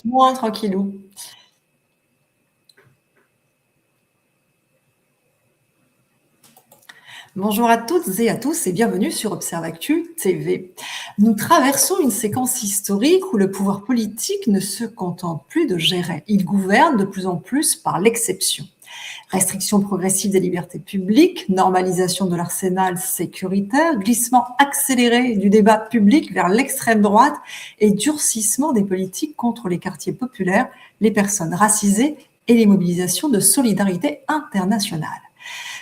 doucement, tranquillou. Bonjour à toutes et à tous et bienvenue sur Observactu TV. Nous traversons une séquence historique où le pouvoir politique ne se contente plus de gérer. Il gouverne de plus en plus par l'exception. Restriction progressive des libertés publiques, normalisation de l'arsenal sécuritaire, glissement accéléré du débat public vers l'extrême droite et durcissement des politiques contre les quartiers populaires, les personnes racisées et les mobilisations de solidarité internationale.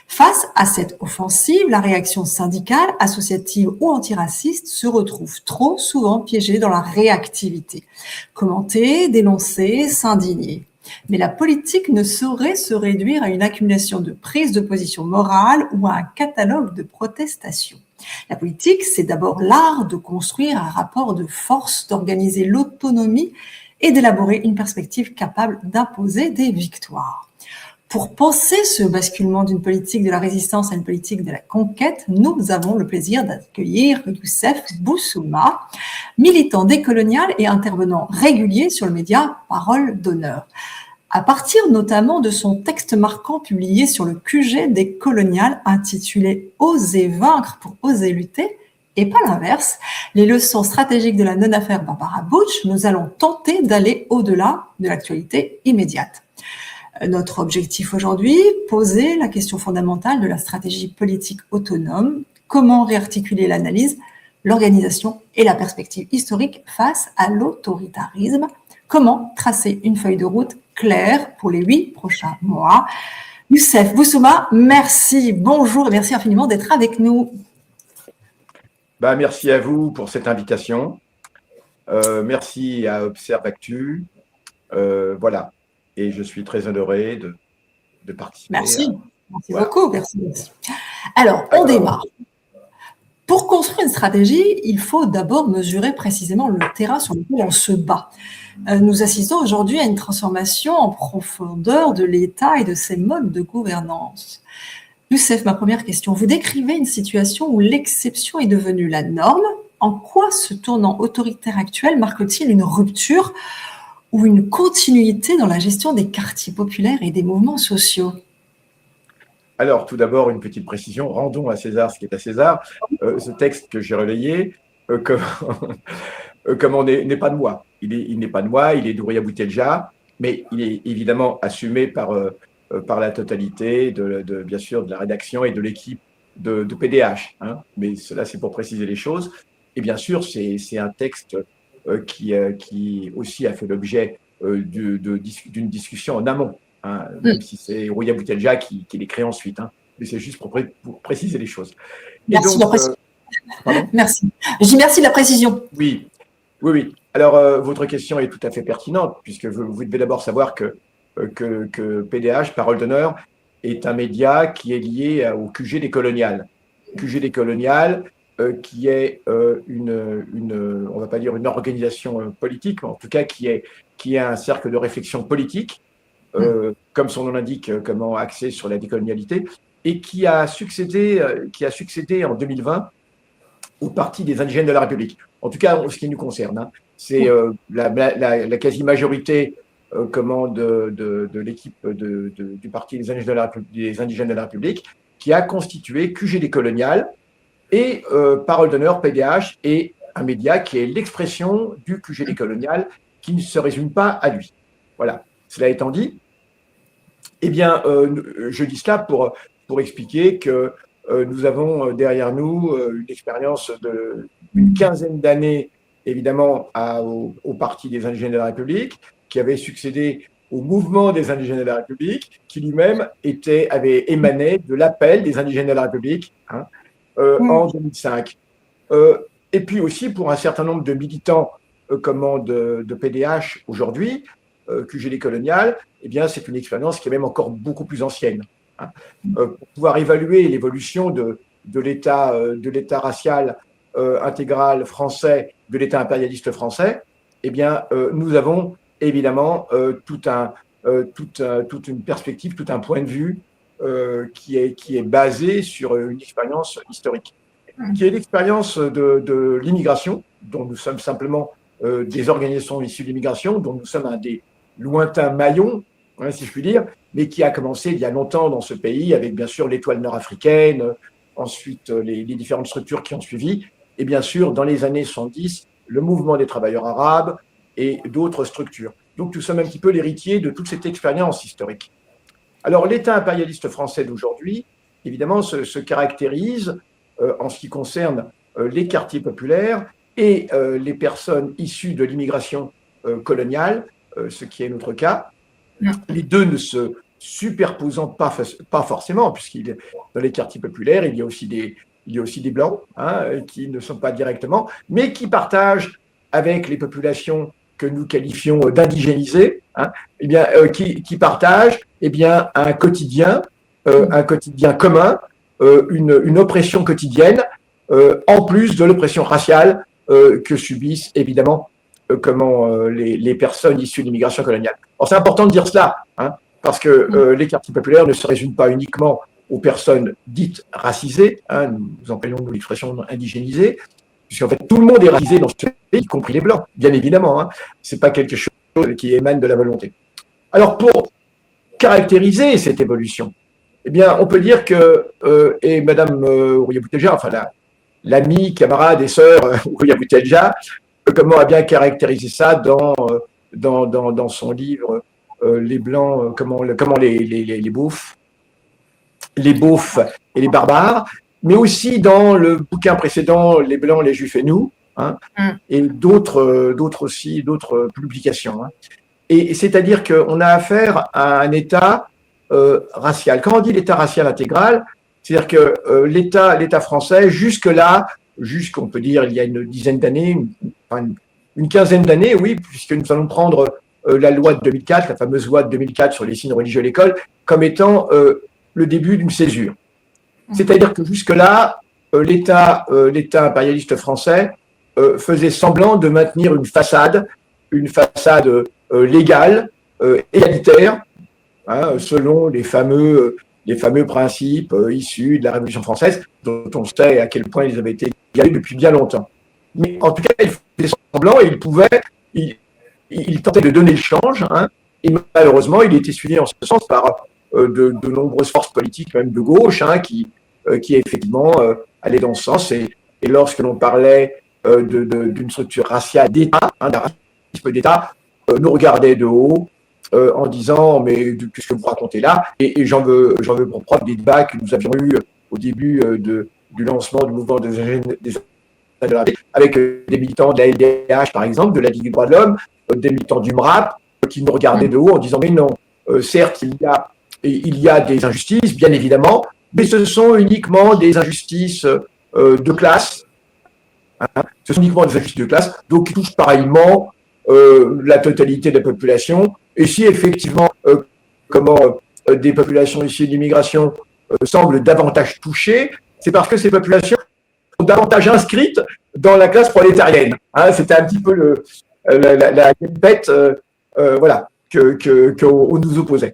Face à cette offensive, la réaction syndicale, associative ou antiraciste se retrouve trop souvent piégée dans la réactivité. Commenter, dénoncer, s'indigner. Mais la politique ne saurait se réduire à une accumulation de prises de position morale ou à un catalogue de protestations. La politique, c'est d'abord l'art de construire un rapport de force, d'organiser l'autonomie et d'élaborer une perspective capable d'imposer des victoires. Pour penser ce basculement d'une politique de la résistance à une politique de la conquête, nous avons le plaisir d'accueillir Youssef Boussouma, militant décolonial et intervenant régulier sur le média Parole d'honneur. À partir notamment de son texte marquant publié sur le QG des coloniales intitulé « Oser vaincre pour oser lutter », et pas l'inverse, les leçons stratégiques de la non-affaire Barbara Bush, nous allons tenter d'aller au-delà de l'actualité immédiate. Notre objectif aujourd'hui, poser la question fondamentale de la stratégie politique autonome, comment réarticuler l'analyse, l'organisation et la perspective historique face à l'autoritarisme, comment tracer une feuille de route claire pour les 8 prochains mois. Youssef Boussouma, merci, bonjour et merci infiniment d'être avec nous. Merci à vous pour cette invitation. Merci à Observactu. Voilà. Et je suis très honoré de participer. Merci, merci beaucoup. Merci. Alors, on démarre. Pour construire une stratégie, il faut d'abord mesurer précisément le terrain sur lequel on se bat. Nous assistons aujourd'hui à une transformation en profondeur de l'État et de ses modes de gouvernance. Youssef, ma première question. Vous décrivez une situation où l'exception est devenue la norme. En quoi ce tournant autoritaire actuel marque-t-il une rupture ou une continuité dans la gestion des quartiers populaires et des mouvements sociaux? Alors, tout d'abord, une petite précision. Rendons à César ce qui est à César. Ce texte que j'ai relayé, comment n'est pas de moi. Il n'est pas de moi, il est d'Houria Boutelja, mais il est évidemment assumé par la totalité, bien sûr, de la rédaction et de l'équipe de PDH. Hein. Mais cela, c'est pour préciser les choses. Et bien sûr, c'est un texte qui aussi a fait l'objet d'une discussion en amont, hein, même si c'est Houria Boutelja qui l'écrit ensuite. Hein, mais c'est juste pour préciser les choses. Merci de la précision. Merci. Je dis merci de la précision. Oui. Alors, votre question est tout à fait pertinente, puisque vous devez d'abord savoir que PDH, Parole d'honneur, est un média qui est lié au QG des coloniales. QG des coloniales, qui est on va pas dire une organisation politique, mais en tout cas qui est un cercle de réflexion politique, comme son nom l'indique, comment axé sur la décolonialité, et qui a succédé en 2020 au Parti des indigènes de la République. En tout cas, en ce qui nous concerne, hein, c'est la quasi-majorité de l'équipe du Parti des indigènes de la République qui a constitué QG des coloniales. Et Parole d'honneur, PDH, est un média qui est l'expression du QG des coloniales, qui ne se résume pas à lui. Voilà. Cela étant dit, eh bien, je dis cela pour expliquer que nous avons derrière nous une expérience d'une quinzaine d'années, évidemment, au Parti des indigènes de la République, qui avait succédé au mouvement des indigènes de la République, qui lui-même avait émané de l'appel des indigènes de la République, hein, en 2005. Et puis aussi pour un certain nombre de militants de PDH aujourd'hui, QG des coloniales, eh bien, c'est une expérience qui est même encore beaucoup plus ancienne. Hein. Pour pouvoir évaluer l'évolution de l'État racial intégral français, de l'État impérialiste français, eh bien, nous avons évidemment toute une perspective, tout un point de vue qui est basé sur une expérience historique, qui est l'expérience de l'immigration, dont nous sommes simplement des organisations issues de l'immigration, dont nous sommes un des lointains maillons, hein, si je puis dire, mais qui a commencé il y a longtemps dans ce pays, avec bien sûr l'Étoile nord-africaine, ensuite les différentes structures qui ont suivi, et bien sûr, dans les années 70, le mouvement des travailleurs arabes et d'autres structures. Donc, nous sommes un petit peu l'héritier de toute cette expérience historique. Alors, l'État impérialiste français d'aujourd'hui, évidemment, se caractérise en ce qui concerne les quartiers populaires et les personnes issues de l'immigration coloniale, ce qui est notre cas. Les deux ne se superposant pas forcément, puisqu'il dans les quartiers populaires, il y a aussi des Blancs, hein, qui ne sont pas directement, mais qui partagent avec les populations que nous qualifions d'indigénisées, hein, eh bien, qui partagent eh bien, un quotidien commun, une oppression quotidienne, en plus de l'oppression raciale que subissent évidemment les personnes issues de l'immigration coloniale. Alors, c'est important de dire cela, hein, parce que les quartiers populaires ne se résument pas uniquement aux personnes dites racisées, hein, nous employons l'expression indigénisée, puisqu'en fait tout le monde est racisé dans ce pays, y compris les Blancs, bien évidemment, hein. C'est pas quelque chose qui émane de la volonté. Alors, pour caractériser cette évolution, eh bien, on peut dire que, et Madame Houriya Boutelja, enfin l'amie, camarade et sœur Houriya Boutelja, comment a bien caractérisé ça dans son livre Les Blancs, comment les beaufs et les barbares, mais aussi dans le bouquin précédent Les Blancs, les Juifs et nous, hein, et d'autres publications. Hein. Et c'est-à-dire qu'on a affaire à un État racial. Quand on dit l'État racial intégral, c'est-à-dire que l'État français, jusque-là, jusqu'on peut dire il y a une dizaine d'années, une quinzaine d'années, oui, puisque nous allons prendre la loi de 2004, la fameuse loi de 2004 sur les signes religieux à l'école, comme étant le début d'une césure. C'est-à-dire que jusque-là, l'État impérialiste français faisait semblant de maintenir une façade légale, égalitaire, hein, selon les fameux principes issus de la Révolution française, dont on sait à quel point ils avaient été égalés depuis bien longtemps. Mais en tout cas, il faisait semblant et il tentait de donner le change, hein, et malheureusement, il était suivi en ce sens par de nombreuses forces politiques, même de gauche, hein, qui effectivement allaient dans ce sens. Et lorsque l'on parlait d'une structure raciale d'État, hein, d'un racisme d'État, nous regardaient de haut en disant mais qu'est-ce que vous racontez là, et j'en veux pour preuve des débats que nous avions eus au début du lancement du mouvement des avec des militants de la LDH par exemple, de la Ligue des droits de l'homme, des militants du MRAP qui nous regardaient de haut en disant mais non, certes il y a des injustices bien évidemment, mais ce sont uniquement des injustices de classe, hein, ce sont uniquement des injustices de classe, donc qui touchent pareillement la totalité de la population. Et si effectivement des populations issues de l'immigration semblent davantage touchées, c'est parce que ces populations sont davantage inscrites dans la classe prolétarienne. Hein, c'était un petit peu la bête voilà, qu'on nous opposait.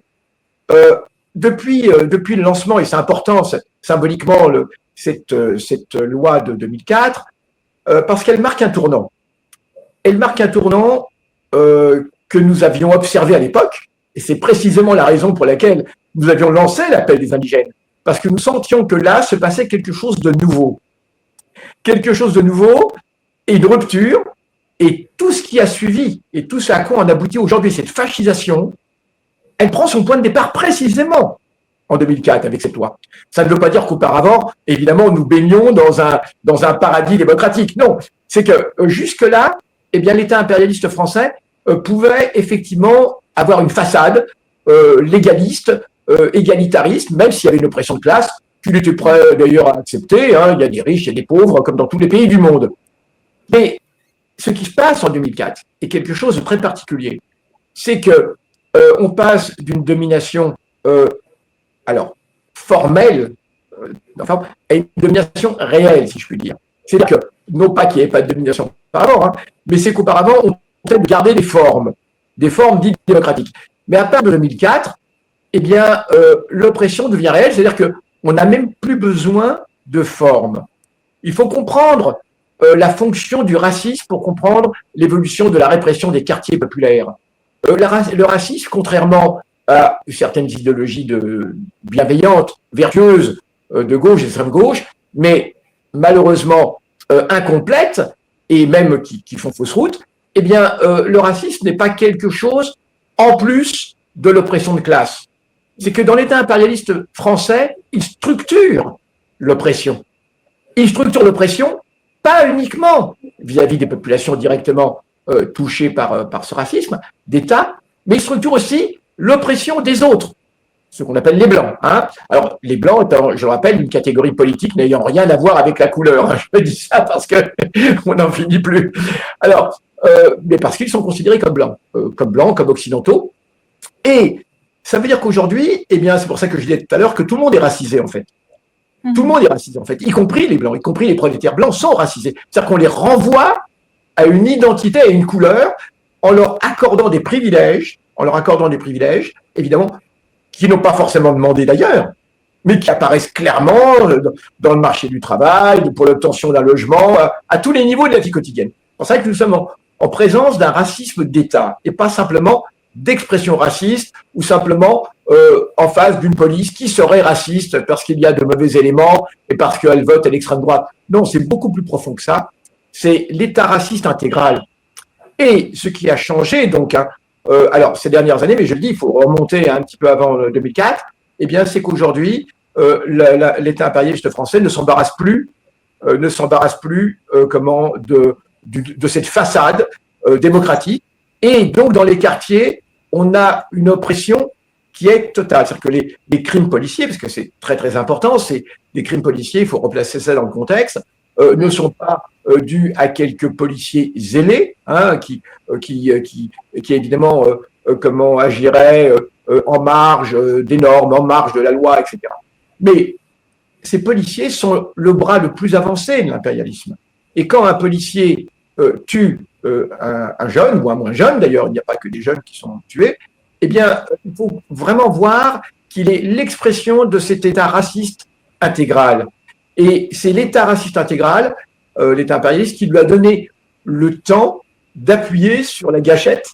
Depuis le lancement, et c'est important symboliquement cette loi de 2004, parce qu'elle marque un tournant. Elle marque un tournant que nous avions observé à l'époque, et c'est précisément la raison pour laquelle nous avions lancé l'appel des indigènes, parce que nous sentions que là se passait quelque chose de nouveau. Quelque chose de nouveau et une rupture, et tout ce qui a suivi, et tout ce à quoi on aboutit aujourd'hui, cette fascisation, elle prend son point de départ précisément en 2004 avec cette loi. Ça ne veut pas dire qu'auparavant, évidemment, nous baignions dans un paradis démocratique. Non, c'est que jusque-là, eh bien, l'État impérialiste français pouvait effectivement avoir une façade légaliste, égalitariste, même s'il y avait une oppression de classe, qu'il était prêt d'ailleurs à accepter. Hein, il y a des riches, il y a des pauvres, comme dans tous les pays du monde. Mais ce qui se passe en 2004 est quelque chose de très particulier. C'est que on passe d'une domination formelle à une domination réelle, si je puis dire. C'est-à-dire que, non pas qu'il n'y ait pas de domination auparavant, hein, mais c'est qu'auparavant, on tentait de garder des formes dites démocratiques. Mais à partir de 2004, eh bien, l'oppression devient réelle, c'est-à-dire qu'on n'a même plus besoin de formes. Il faut comprendre la fonction du racisme pour comprendre l'évolution de la répression des quartiers populaires. Le racisme, contrairement à certaines idéologies bienveillantes, vertueuses, de gauche et d'extrême gauche, mais malheureusement incomplètes et même qui font fausse route, eh bien, le racisme n'est pas quelque chose en plus de l'oppression de classe. C'est que dans l'État impérialiste français, il structure l'oppression. Il structure l'oppression pas uniquement vis-à-vis des populations directement touchées par ce racisme d'État, mais il structure aussi l'oppression des autres, ce qu'on appelle les Blancs. Hein. Alors, les Blancs étant, je le rappelle, une catégorie politique n'ayant rien à voir avec la couleur. Hein. Je dis ça parce qu'on n'en finit plus. Alors, mais parce qu'ils sont considérés comme blancs, comme occidentaux. Et ça veut dire qu'aujourd'hui, eh bien, c'est pour ça que je disais tout à l'heure que tout le monde est racisé, en fait. Tout le monde est racisé, en fait, y compris les Blancs, y compris les prolétaires blancs sont racisés. C'est-à-dire qu'on les renvoie à une identité, à une couleur, en leur accordant des privilèges, évidemment, qui n'ont pas forcément demandé d'ailleurs, mais qui apparaissent clairement dans le marché du travail, pour l'obtention d'un logement, à tous les niveaux de la vie quotidienne. C'est pour ça que nous sommes en présence d'un racisme d'État, et pas simplement d'expression raciste, ou simplement en face d'une police qui serait raciste parce qu'il y a de mauvais éléments et parce qu'elle vote à l'extrême droite. Non, c'est beaucoup plus profond que ça. C'est l'État raciste intégral. Et ce qui a changé, donc, alors ces dernières années, mais je le dis, il faut remonter un petit peu avant 2004, eh bien, c'est qu'aujourd'hui, l'État impérialiste français ne s'embarrasse plus, de cette façade démocratique. Et donc, dans les quartiers, on a une oppression qui est totale. C'est-à-dire que les crimes policiers, parce que c'est très très important, c'est des crimes policiers, il faut replacer ça dans le contexte, ne sont pas dus à quelques policiers zélés, hein, qui évidemment comment agiraient en marge des normes, en marge de la loi, etc. Mais ces policiers sont le bras le plus avancé de l'impérialisme. Et quand un policier tue un jeune, ou un moins jeune d'ailleurs, il n'y a pas que des jeunes qui sont tués, eh bien, il faut vraiment voir qu'il est l'expression de cet État raciste intégral. Et c'est l'État raciste intégral, l'État impérialiste, qui lui a donné le temps d'appuyer sur la gâchette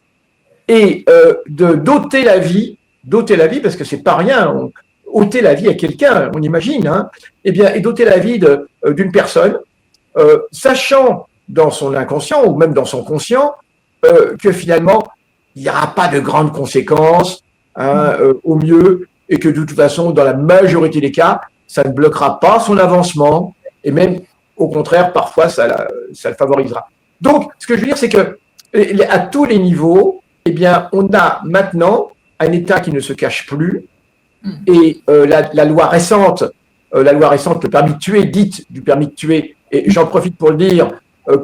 et de doter la vie, parce que c'est pas rien, ôter la vie à quelqu'un, on imagine, hein, eh bien, et doter la vie d'une personne, sachant dans son inconscient ou même dans son conscient que finalement, il n'y aura pas de grandes conséquences, hein, au mieux, et que de toute façon, dans la majorité des cas, ça ne bloquera pas son avancement, et même, au contraire, parfois, ça le favorisera. Donc, ce que je veux dire, c'est que à tous les niveaux, eh bien, on a maintenant un État qui ne se cache plus, et la loi récente, le permis de tuer, dite du permis de tuer, et j'en profite pour le dire,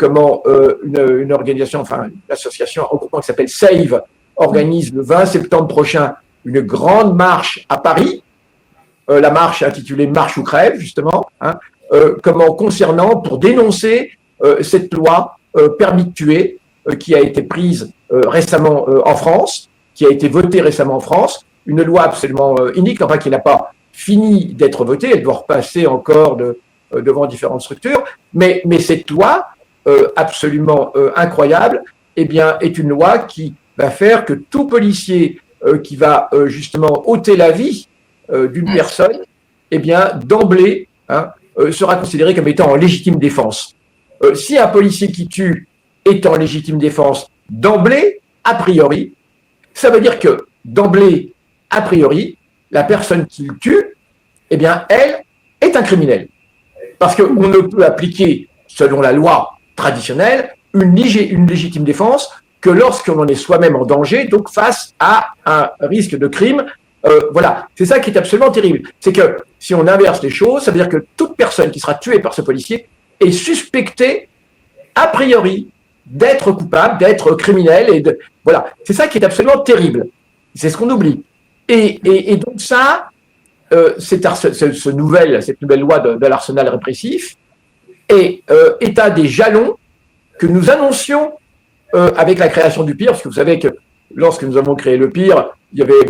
comment une organisation, enfin une association, un regroupement qui s'appelle SAVE, organise le 20 septembre prochain une grande marche à Paris, la marche intitulée Marche ou crève, justement, hein, concernant, pour dénoncer cette loi permis de tuer qui a été prise récemment en France, qui a été votée récemment en France, une loi absolument inique, enfin qui n'a pas fini d'être votée, elle doit repasser encore devant différentes structures, mais cette loi absolument incroyable, eh bien, est une loi qui va faire que tout policier qui va justement ôter la vie d'une personne, eh bien, d'emblée, hein, sera considéré comme étant en légitime défense. Si un policier qui tue est en légitime défense d'emblée, a priori, ça veut dire que d'emblée, a priori, la personne qui le tue, eh bien, elle est un criminel. Parce qu'on ne peut appliquer, selon la loi traditionnelle, une légitime défense que lorsqu'on en est soi-même en danger, donc face à un risque de crime. Voilà, c'est ça qui est absolument terrible. C'est que si on inverse les choses, ça veut dire que toute personne qui sera tuée par ce policier est suspectée, a priori, d'être coupable, d'être criminel. Voilà, c'est ça qui est absolument terrible. C'est ce qu'on oublie. Et donc ça, cette nouvelle loi de l'arsenal répressif est un des jalons que nous annoncions avec la création du PIR, parce que vous savez que lorsque nous avons créé le PIR, il y avait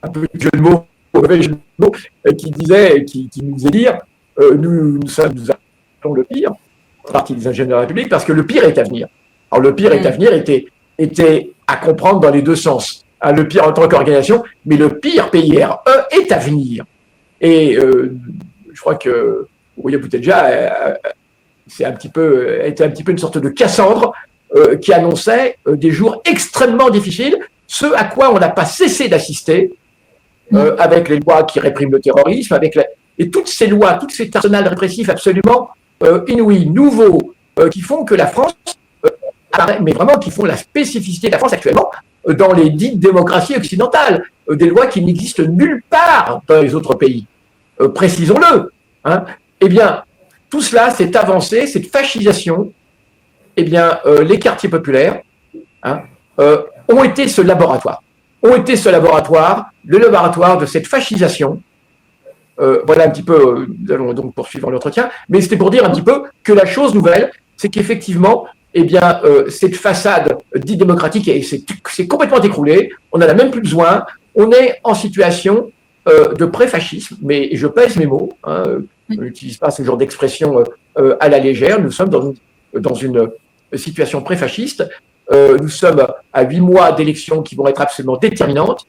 un peu de jeu de mots, qui disait, qui nous faisait dire, nous appelons le PIR, partie des ingénieurs de la République, parce que le pire est à venir. Alors le pire est à venir était à comprendre dans les deux sens. Hein, le pire en tant qu'organisation, mais le pire PIRE est à venir. Et je crois que William Boutelja était un petit peu une sorte de Cassandre qui annonçait des jours extrêmement difficiles, ce à quoi on n'a pas cessé d'assister, avec les lois qui répriment le terrorisme, et toutes ces lois, tout cet arsenal répressif absolument inouï, nouveau, qui font que la France apparaît, mais vraiment qui font la spécificité de la France actuellement dans les dites démocraties occidentales, des lois qui n'existent nulle part dans les autres pays. Précisons-le. Hein. Eh bien, tout cela, cette avancée, cette fascisation, eh bien, les quartiers populaires ont été ce laboratoire. Le laboratoire de cette fascisation. Voilà un petit peu, nous allons donc poursuivre l'entretien, mais c'était pour dire un petit peu que la chose nouvelle, c'est qu'effectivement, eh bien, cette façade dite démocratique c'est complètement écroulée, on n'en a même plus besoin, on est en situation de pré-fascisme, mais je pèse mes mots, on n'utilise pas ce genre d'expression à la légère, nous sommes dans une situation pré-fasciste, nous sommes à 8 mois d'élections qui vont être absolument déterminantes,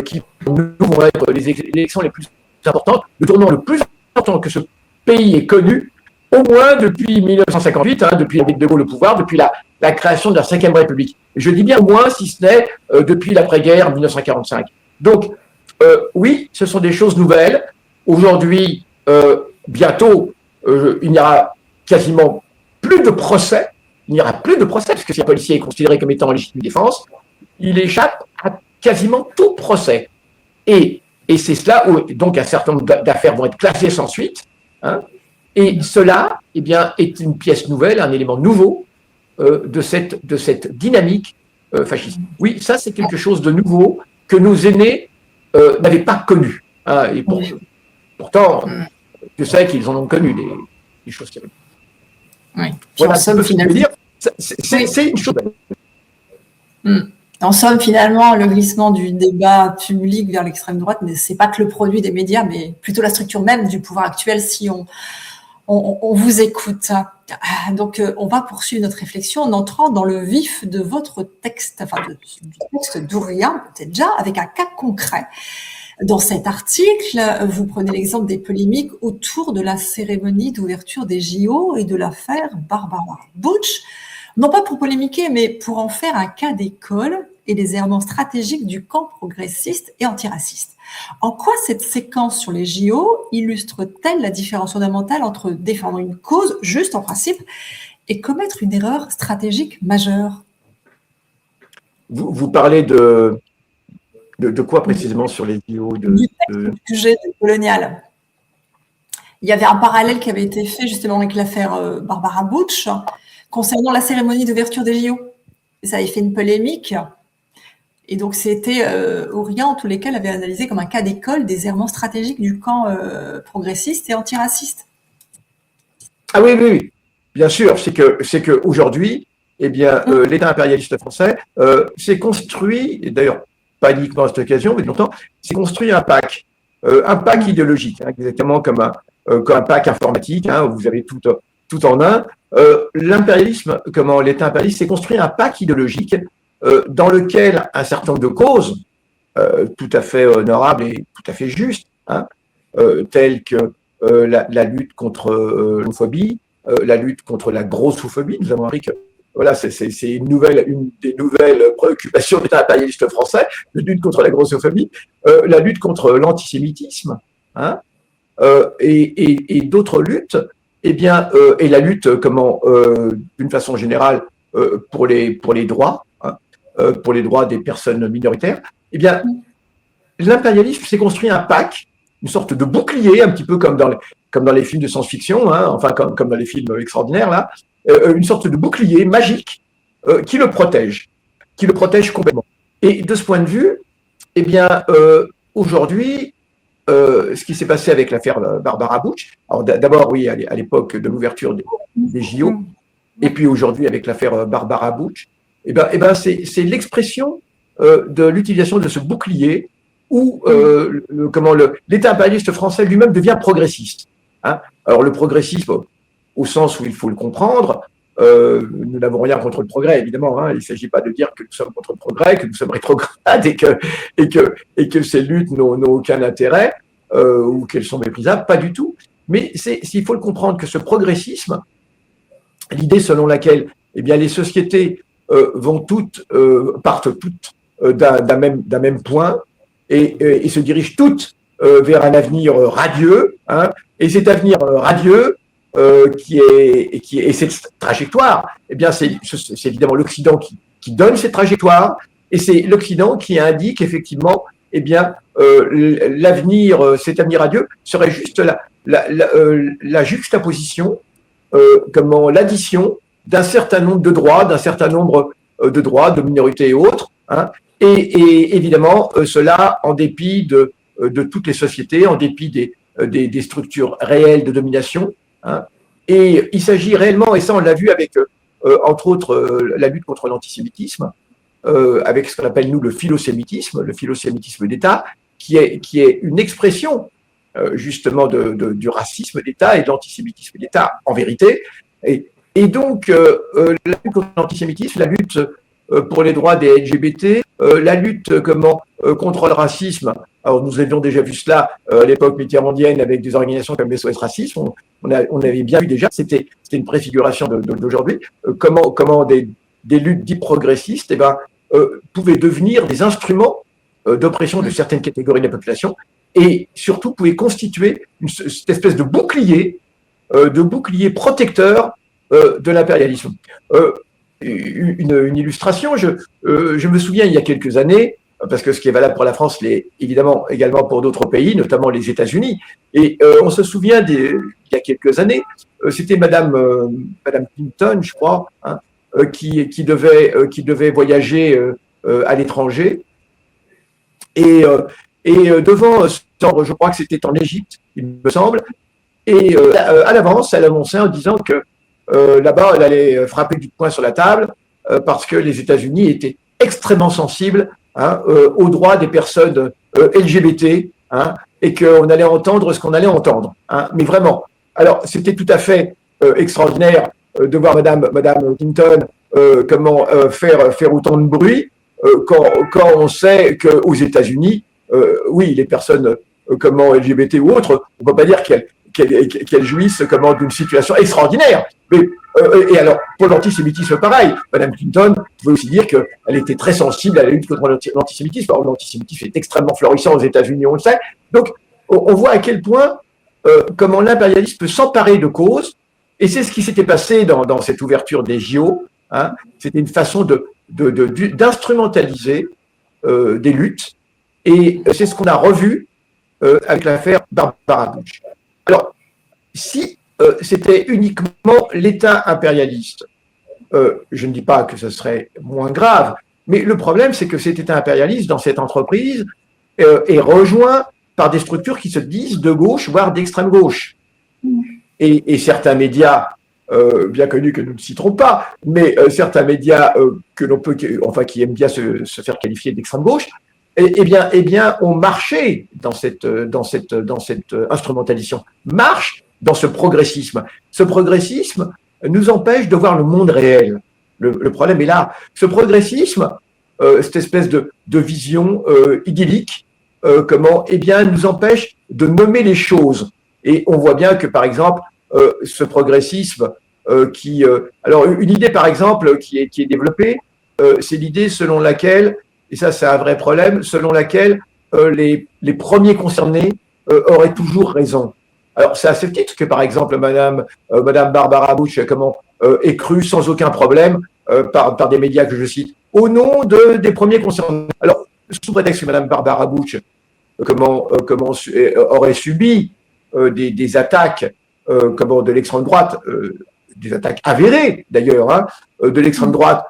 qui vont être les élections les plus importantes, le tournant le plus important que ce pays ait connu, au moins depuis 1958, depuis avec De Gaulle au pouvoir, depuis la création de la Ve République. Je dis bien au moins, si ce n'est depuis l'après-guerre 1945. Donc, oui, ce sont des choses nouvelles. Aujourd'hui, bientôt, il n'y aura quasiment plus de procès. Il n'y aura plus de procès, parce que si un policier est considéré comme étant en légitime défense, il échappe à quasiment tout procès. Et c'est cela où, donc, un certain nombre d'affaires vont être classées sans suite. Et cela, eh bien, est une pièce nouvelle, un élément nouveau de cette dynamique fasciste. Oui, ça, c'est quelque chose de nouveau que nos aînés n'avaient pas connu. Et pourtant, je sais qu'ils en ont connu des choses terribles. Oui. Voilà, c'est une chose. En somme, finalement, le glissement du débat public vers l'extrême droite, ce n'est pas que le produit des médias, mais plutôt la structure même du pouvoir actuel si on vous écoute. Donc, on va poursuivre notre réflexion en entrant dans le vif de votre texte, du texte d'Ourien Boutelja, avec un cas concret. Dans cet article, vous prenez l'exemple des polémiques autour de la cérémonie d'ouverture des JO et de l'affaire Barbara Bush, non pas pour polémiquer, mais pour en faire un cas d'école et des errements stratégiques du camp progressiste et antiraciste. En quoi cette séquence sur les JO illustre-t-elle la différence fondamentale entre défendre une cause juste en principe et commettre une erreur stratégique majeure? Vous parlez de quoi précisément sur les JO du sujet colonial. Il y avait un parallèle qui avait été fait justement avec l'affaire Barbara Bush concernant la cérémonie d'ouverture des JO. Ça avait fait une polémique. Et donc, c'était Ourien, en tous les cas, l'avait analysé comme un cas d'école des errements stratégiques du camp progressiste et antiraciste. Ah oui, bien sûr. C'est que aujourd'hui, eh bien, l'État impérialiste français s'est construit, et d'ailleurs pas uniquement à cette occasion, mais longtemps, s'est construit un pack idéologique, exactement comme un pack informatique. Vous avez tout en un. L'impérialisme, l'État impérialiste s'est construit un pack idéologique dans lequel un certain nombre de causes tout à fait honorables et tout à fait justes, telles que la lutte contre l'homophobie, la lutte contre la grossophobie. Nous avons appris que voilà, c'est une des nouvelles préoccupations de l'État impérialiste français, la lutte contre la grossophobie, la lutte contre l'antisémitisme, et d'autres luttes. Eh bien, et la lutte, d'une façon générale, pour les droits, pour les droits des personnes minoritaires. Eh bien, l'impérialisme s'est construit un pack, une sorte de bouclier, un petit peu comme dans les films de science-fiction, comme dans les films extraordinaires là, une sorte de bouclier magique qui le protège complètement. Et de ce point de vue, eh bien, aujourd'hui, ce qui s'est passé avec l'affaire Barbara Bush, alors d'abord, oui, à l'époque de l'ouverture des JO, et puis aujourd'hui avec l'affaire Barbara Bush, eh ben, c'est l'expression de l'utilisation de ce bouclier où l'État impérialiste français lui-même devient progressiste. Alors le progressisme, au sens où il faut le comprendre. Nous n'avons rien contre le progrès, évidemment. Hein. Il ne s'agit pas de dire que nous sommes contre le progrès, que nous sommes rétrogrades et que ces luttes n'ont aucun intérêt ou qu'elles sont méprisables. Pas du tout. Mais il faut le comprendre que ce progressisme, l'idée selon laquelle eh bien, les sociétés partent toutes d'un même point et se dirigent toutes vers un avenir radieux. Hein, et cet avenir radieux, et cette trajectoire, eh bien, c'est évidemment l'Occident qui donne cette trajectoire, et c'est l'Occident qui indique effectivement, eh bien, cet avenir radieux serait juste la juxtaposition, l'addition d'un certain nombre de droits, de minorités et autres, hein, et évidemment, cela en dépit de toutes les sociétés, en dépit des structures réelles de domination. Hein. Et il s'agit réellement, et ça on l'a vu avec, entre autres, la lutte contre l'antisémitisme, avec ce qu'on appelle nous le philosémitisme d'État, qui est une expression justement du racisme d'État et de l'antisémitisme d'État en vérité. Et donc, la lutte contre l'antisémitisme, la lutte pour les droits des LGBT, la lutte contre le racisme. Alors, nous avions déjà vu cela à l'époque mitterrandienne avec des organisations comme SOS Racisme. On avait bien vu déjà, c'était une préfiguration d'aujourd'hui, comment des luttes dites progressistes pouvaient devenir des instruments d'oppression de certaines catégories de la population et surtout pouvaient constituer cette espèce de bouclier protecteur de l'impérialisme. Une illustration, je me souviens il y a quelques années, parce que ce qui est valable pour la France l'est évidemment également pour d'autres pays, notamment les États-Unis. Et on se souvient il y a quelques années, c'était Madame Clinton, je crois, hein, qui devait voyager à l'étranger. Et devant, je crois que c'était en Égypte, il me semble, et à l'avance, elle annonçait en disant que là-bas, elle allait frapper du poing sur la table parce que les États-Unis étaient extrêmement sensibles, hein, aux droits des personnes LGBT, hein, et qu'on allait entendre ce qu'on allait entendre. Hein, mais vraiment. Alors, c'était tout à fait extraordinaire de voir Madame Clinton faire autant de bruit quand on sait qu'aux États-Unis, oui, les personnes LGBT ou autres, on ne peut pas dire qu'elles jouissent d'une situation extraordinaire. Mais, et alors, pour l'antisémitisme, pareil. Madame Clinton pouvait aussi dire qu'elle était très sensible à la lutte contre l'antisémitisme. Alors, l'antisémitisme est extrêmement florissant aux États-Unis, on le sait. Donc, on voit à quel point comment l'impérialisme peut s'emparer de causes. Et c'est ce qui s'était passé dans cette ouverture des JO. Hein. C'était une façon d'instrumentaliser des luttes. Et c'est ce qu'on a revu avec l'affaire Barbara Bush. Alors, si c'était uniquement l'État impérialiste, je ne dis pas que ce serait moins grave, mais le problème, c'est que cet État impérialiste, dans cette entreprise, est rejoint par des structures qui se disent de gauche, voire d'extrême gauche. Et certains médias, bien connus que nous ne citerons pas, mais certains médias qui aiment bien se faire qualifier d'extrême gauche, eh bien, ont marché dans cette instrumentalisation, marche dans ce progressisme. Ce progressisme nous empêche de voir le monde réel. Le problème est là. Ce progressisme, cette espèce de vision idyllique, nous empêche de nommer les choses. Et on voit bien que, par exemple, ce progressisme alors, une idée, par exemple, qui est développée, c'est l'idée selon laquelle, et ça, c'est un vrai problème, selon laquelle les premiers concernés auraient toujours raison. Alors, c'est à ce titre que, par exemple, Madame Barbara Bush est crue sans aucun problème par des médias que je cite, au nom des premiers concernés. Alors, sous prétexte que Madame Barbara Bush aurait subi des attaques de l'extrême droite, des attaques avérées d'ailleurs, hein, de l'extrême droite,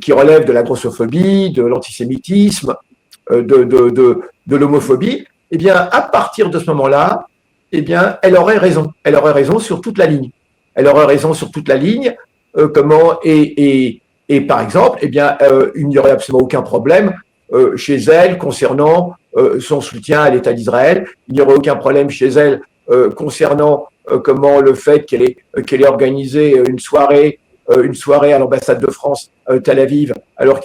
qui relèvent de la grossophobie, de l'antisémitisme, de l'homophobie, eh bien, à partir de ce moment-là, eh bien, elle aurait raison. Elle aurait raison sur toute la ligne. Elle aurait raison sur toute la ligne. Et par exemple, eh bien, il n'y aurait absolument aucun problème chez elle concernant son soutien à l'État d'Israël. Il n'y aurait aucun problème chez elle concernant comment le fait qu'elle ait organisé une soirée à l'ambassade de France Tel Aviv, alors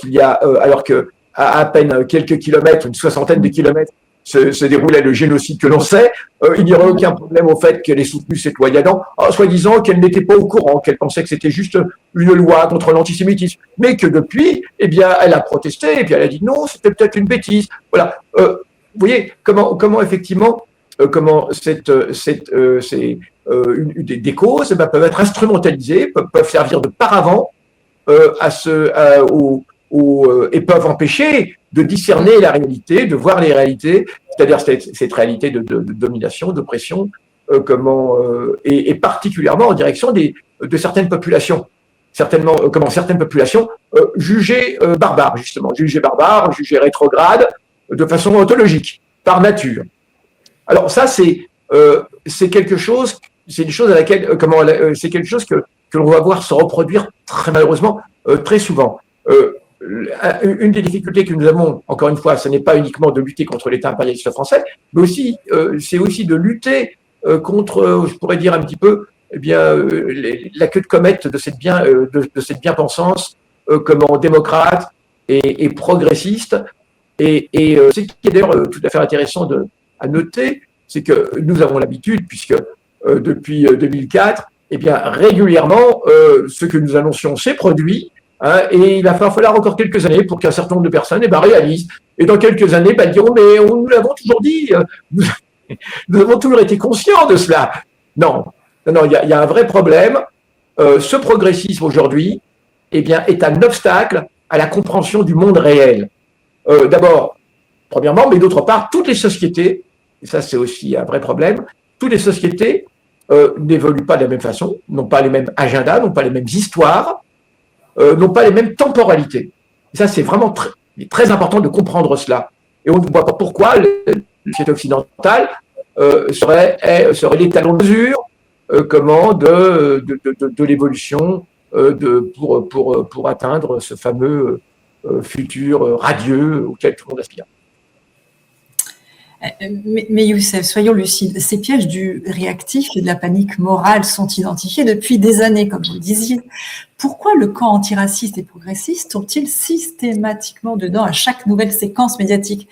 que à peine quelques kilomètres, une soixantaine de kilomètres, se déroulait le génocide que l'on sait, il n'y aurait aucun problème au fait qu'elle ait soutenu cette loi Yadan, soi-disant qu'elle n'était pas au courant, qu'elle pensait que c'était juste une loi contre l'antisémitisme, mais que depuis, eh bien, elle a protesté, et puis elle a dit non, c'était peut-être une bêtise. Voilà. Vous voyez comment effectivement, comment des causes peuvent être instrumentalisées, peuvent servir de paravent et peuvent empêcher de discerner la réalité, de voir les réalités, c'est-à-dire cette réalité de domination, d'oppression, et particulièrement en direction de certaines populations. Certaines populations jugées barbares, justement, jugées rétrogrades, de façon ontologique, par nature. Alors ça, c'est quelque chose, c'est une chose à laquelle, c'est quelque chose que l'on va voir se reproduire très malheureusement très souvent. Une des difficultés que nous avons, encore une fois, ce n'est pas uniquement de lutter contre l'État impérialiste français, mais aussi, c'est aussi de lutter contre, je pourrais dire un petit peu, eh bien, la queue de comète de cette bien-pensance, démocrate et progressiste. Et ce qui est d'ailleurs tout à fait intéressant à noter, c'est que nous avons l'habitude, puisque depuis 2004, eh bien, régulièrement, ce que nous annoncions s'est produit. Et il va falloir encore quelques années pour qu'un certain nombre de personnes réalisent. Et dans quelques années, diront, mais nous l'avons toujours dit, nous avons toujours été conscients de cela. Non, il y a un vrai problème. Ce progressisme aujourd'hui, eh bien, est un obstacle à la compréhension du monde réel. D'abord, premièrement, mais d'autre part, toutes les sociétés, et ça c'est aussi un vrai problème, toutes les sociétés n'évoluent pas de la même façon, n'ont pas les mêmes agendas, n'ont pas les mêmes histoires, n'ont pas les mêmes temporalités. Et ça, c'est vraiment très important de comprendre cela. Et on ne voit pas pourquoi le société occidentale serait l'étalon de mesure de l'évolution pour atteindre ce fameux futur radieux auquel tout le monde aspire. Mais Youssef, soyons lucides, ces pièges du réactif et de la panique morale sont identifiés depuis des années, comme vous le disiez. Pourquoi le camp antiraciste et progressiste tombe-t-il systématiquement dedans à chaque nouvelle séquence médiatique?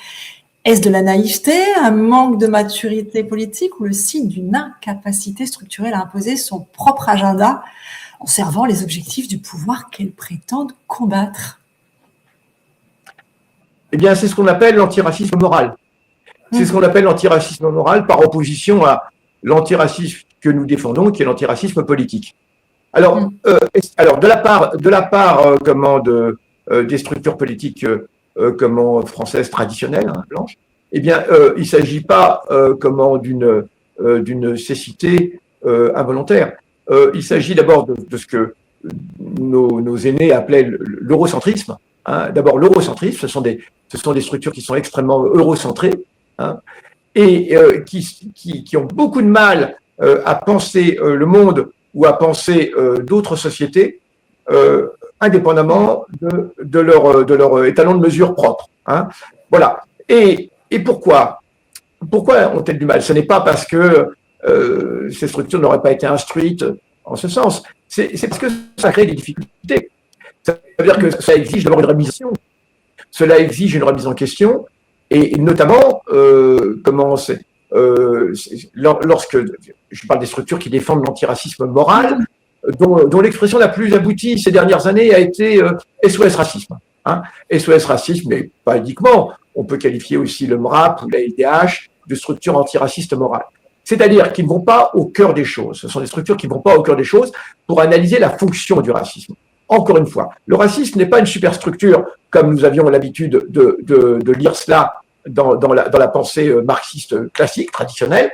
Est-ce de la naïveté, un manque de maturité politique ou le signe d'une incapacité structurelle à imposer son propre agenda en servant les objectifs du pouvoir qu'elles prétendent combattre? Eh bien, c'est ce qu'on appelle l'antiracisme moral. C'est ce qu'on appelle l'antiracisme moral par opposition à l'antiracisme que nous défendons, qui est l'antiracisme politique. Alors, de la part des structures politiques françaises traditionnelles, blanches, eh bien, il ne s'agit pas d'une cécité involontaire. Il s'agit d'abord de ce que nos aînés appelaient l'eurocentrisme. D'abord, l'eurocentrisme, ce sont des structures qui sont extrêmement eurocentrées, et qui ont beaucoup de mal à penser le monde ou à penser d'autres sociétés indépendamment de leur étalon de mesure propre. Voilà. Et pourquoi ont-elles du mal? Ce n'est pas parce que ces structures n'auraient pas été instruites en ce sens. C'est parce que ça crée des difficultés. Ça veut dire que ça exige d'abord une remise en question. Cela exige une remise en question. Et notamment, lorsque je parle des structures qui défendent l'antiracisme moral, dont l'expression la plus aboutie ces dernières années a été SOS Racisme. SOS Racisme, mais pas uniquement. On peut qualifier aussi le MRAP ou la LDH de structures antiracistes morales. C'est-à-dire qu'ils ne vont pas au cœur des choses. Ce sont des structures qui ne vont pas au cœur des choses pour analyser la fonction du racisme. Encore une fois, le racisme n'est pas une superstructure comme nous avions l'habitude de lire cela dans la pensée marxiste classique, traditionnelle.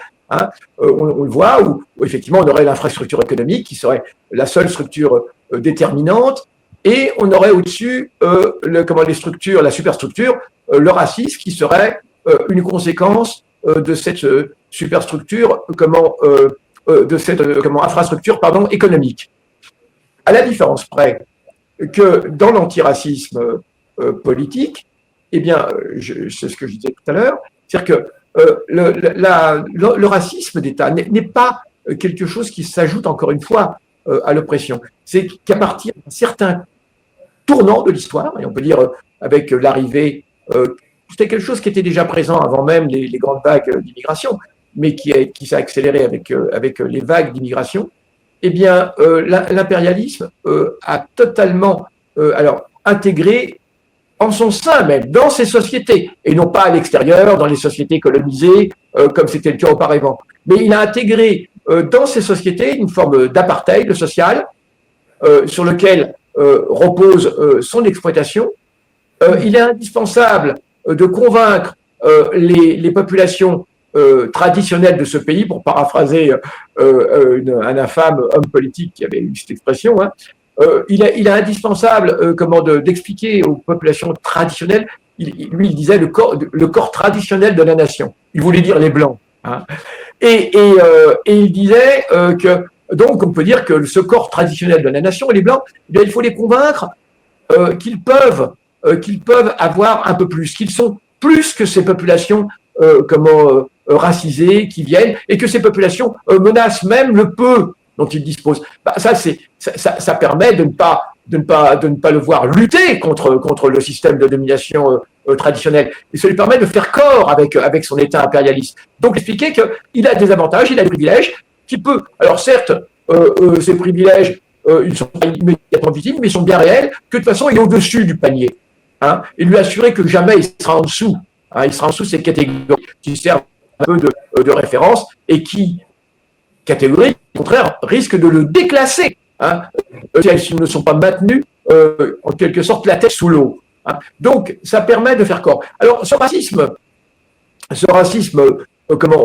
On le voit, où effectivement on aurait l'infrastructure économique qui serait la seule structure déterminante, et on aurait au-dessus les structures, la superstructure, le racisme qui serait une conséquence de cette superstructure, infrastructure économique. À la différence près que dans l'antiracisme politique, eh bien, c'est ce que je disais tout à l'heure, c'est-à-dire le racisme d'État n'est pas quelque chose qui s'ajoute encore une fois à l'oppression. C'est qu'à partir d'un certain tournant de l'histoire, et on peut dire avec l'arrivée, c'était quelque chose qui était déjà présent avant même les grandes vagues d'immigration, mais qui s'est accéléré avec les vagues d'immigration, eh bien, l'impérialisme a totalement intégré en son sein même, dans ces sociétés, et non pas à l'extérieur, dans les sociétés colonisées, comme c'était le cas auparavant. Mais il a intégré dans ces sociétés une forme d'apartheid social, sur lequel repose son exploitation. Il est indispensable de convaincre les populations traditionnelles de ce pays, pour paraphraser un infâme homme politique qui avait eu cette expression, hein. Il est indispensable d'expliquer aux populations traditionnelles, lui il disait le corps traditionnel de la nation. Il voulait dire les Blancs. Hein. Et il disait que, donc on peut dire que ce corps traditionnel de la nation, les Blancs, eh bien, il faut les convaincre qu'ils peuvent avoir un peu plus, qu'ils sont plus que ces populations racisées qui viennent, et que ces populations menacent même le peu dont ils disposent. Ça permet de ne pas le voir lutter contre le système de domination traditionnel. Et ça lui permet de faire corps avec son État impérialiste. Donc expliquer qu'il a des avantages, il a des privilèges, qu'il peut. Alors certes, ces privilèges, ils sont pas immédiatement visibles, mais ils sont bien réels, que de toute façon, il est au-dessus du panier. Hein, et lui assurer que jamais il sera en dessous. Hein, il sera en dessous de ces catégories qui servent un peu de référence et qui, catégories, au contraire, risquent de le déclasser. Hein, s'ils ne sont pas maintenus, en quelque sorte, la tête sous l'eau. Hein. Donc, ça permet de faire corps. Alors, ce racisme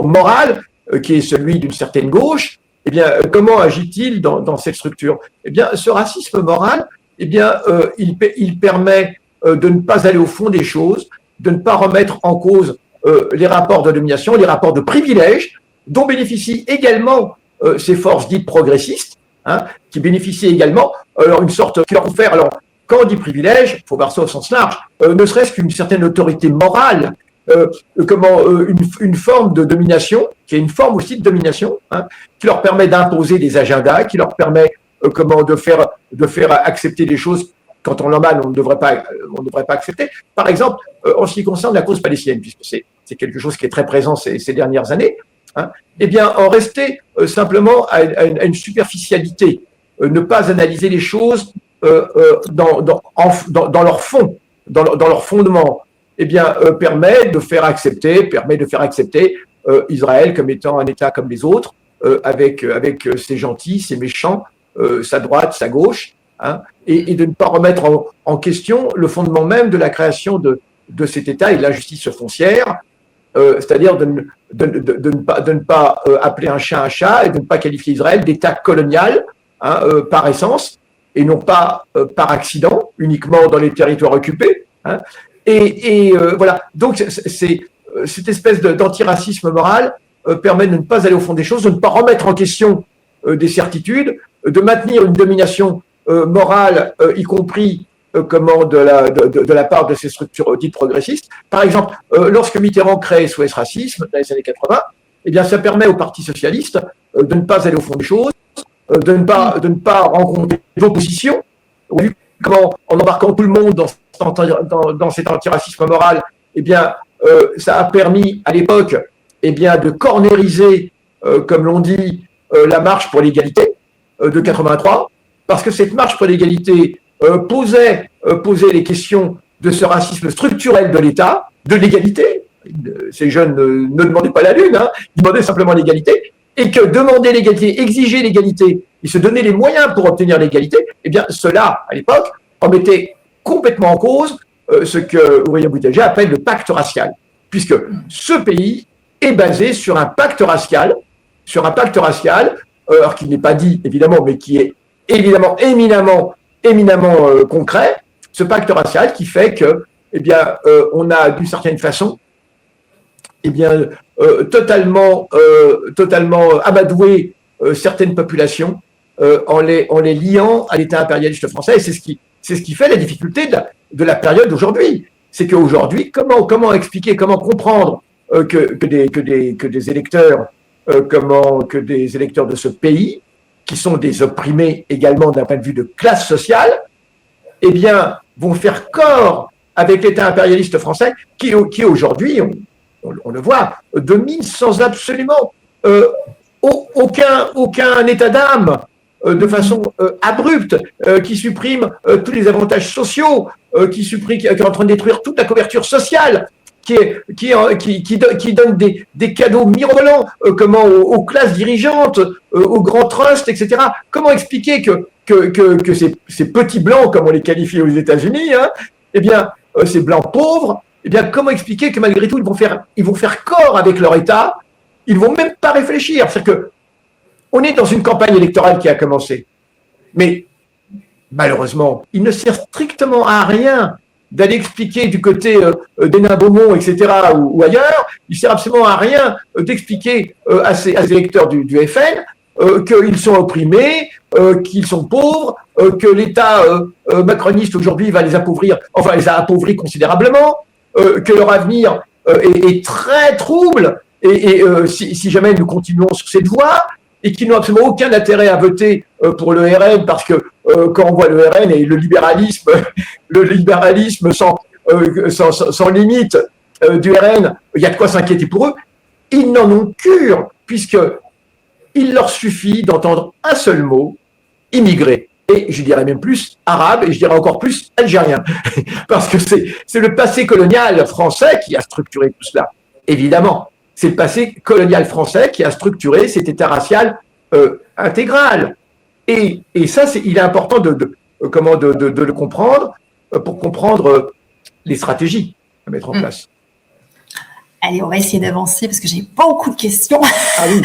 moral, qui est celui d'une certaine gauche, eh bien, comment agit-il dans cette structure? Eh bien, ce racisme moral, eh bien, il permet de ne pas aller au fond des choses, de ne pas remettre en cause les rapports de domination, les rapports de privilèges, dont bénéficient également ces forces dites progressistes, hein, qui bénéficient également une sorte qui leur confère. Alors, quand on dit privilège, il faut voir ça au sens large, ne serait-ce qu'une certaine autorité morale, une forme de domination, qui est une forme aussi de domination, hein, qui leur permet d'imposer des agendas, qui leur permet de faire accepter des choses quand on l'emmène, on ne devrait pas accepter. Par exemple, en ce qui concerne la cause palestinienne, puisque c'est quelque chose qui est très présent ces dernières années, hein, eh bien, en rester simplement à une superficialité, ne pas analyser les choses dans leur fond, dans leur fondement, eh bien, permet de faire accepter Israël comme étant un État comme les autres, avec ses gentils, ses méchants, sa droite, sa gauche, hein, et de ne pas remettre en question le fondement même de la création de cet État et de la justice foncière, c'est-à-dire de ne pas appeler un chat et de ne pas qualifier Israël d'État colonial, hein, par essence, et non pas par accident, uniquement dans les territoires occupés. Hein. Voilà. Donc, cette espèce d'antiracisme moral permet de ne pas aller au fond des choses, de ne pas remettre en question des certitudes, de maintenir une domination morale, y compris de la part de ces structures dites progressistes. Par exemple, lorsque Mitterrand crée SOS Racisme dans les années 80, eh bien, ça permet au Parti socialiste de ne pas aller au fond des choses, de ne pas rencontrer d'opposition. Comment, en embarquant tout le monde dans cet antiracisme moral, eh bien, ça a permis à l'époque, eh bien, de cornériser, comme l'on dit, la marche pour l'égalité de 83, parce que cette marche pour l'égalité posait les questions de ce racisme structurel de l'État, de l'égalité. Ces jeunes ne demandaient pas la lune, hein, ils demandaient simplement l'égalité, et que demander l'égalité, exiger l'égalité, et se donner les moyens pour obtenir l'égalité, eh bien, cela, à l'époque, remettait complètement en cause ce que Houraya Boutelja appelle le pacte racial, puisque ce pays est basé sur un pacte racial, alors qu'il n'est pas dit, évidemment, mais qui est évidemment éminemment concret, ce pacte racial qui fait que, eh bien, on a d'une certaine façon, eh bien, totalement amadoué certaines populations en les liant à l'État impérialiste français. Et c'est ce qui fait la difficulté de la période d'aujourd'hui. C'est qu'aujourd'hui, comment expliquer, comment comprendre que des électeurs, que des électeurs de ce pays, qui sont des opprimés également d'un point de vue de classe sociale, eh bien, vont faire corps avec l'État impérialiste français, qui aujourd'hui, on le voit, domine sans absolument aucun état d'âme, de façon abrupte, qui supprime tous les avantages sociaux, qui est en train de détruire toute la couverture sociale, qui donne des cadeaux mirobolants aux classes dirigeantes, aux grands trusts, etc. Comment expliquer que ces petits blancs, comme on les qualifie aux États-Unis, eh bien, ces blancs pauvres, eh bien, comment expliquer que malgré tout, ils vont faire corps avec leur État, ils ne vont même pas réfléchir. C'est-à-dire que on est dans une campagne électorale qui a commencé, mais malheureusement, il ne sert strictement à rien d'aller expliquer du côté d'Hénin-Beaumont, etc., ou ailleurs. Il ne sert absolument à rien d'expliquer à ces électeurs du FN qu'ils sont opprimés, qu'ils sont pauvres, que l'État macroniste aujourd'hui va les appauvrir, enfin les a appauvris considérablement, que leur avenir est très trouble, et si jamais nous continuons sur cette voie, et qui n'ont absolument aucun intérêt à voter pour le RN, parce que quand on voit le RN et le libéralisme sans limite du RN, il y a de quoi s'inquiéter pour eux. Ils n'en ont cure, puisqu'il leur suffit d'entendre un seul mot, immigré. Et je dirais même plus arabe, et je dirais encore plus algérien. Parce que c'est le passé colonial français qui a structuré tout cela, évidemment. C'est le passé colonial français qui a structuré cet État racial intégral. Et ça, il est important de le comprendre pour comprendre les stratégies à mettre en place. Allez, on va essayer d'avancer parce que j'ai beaucoup de questions. Ah oui.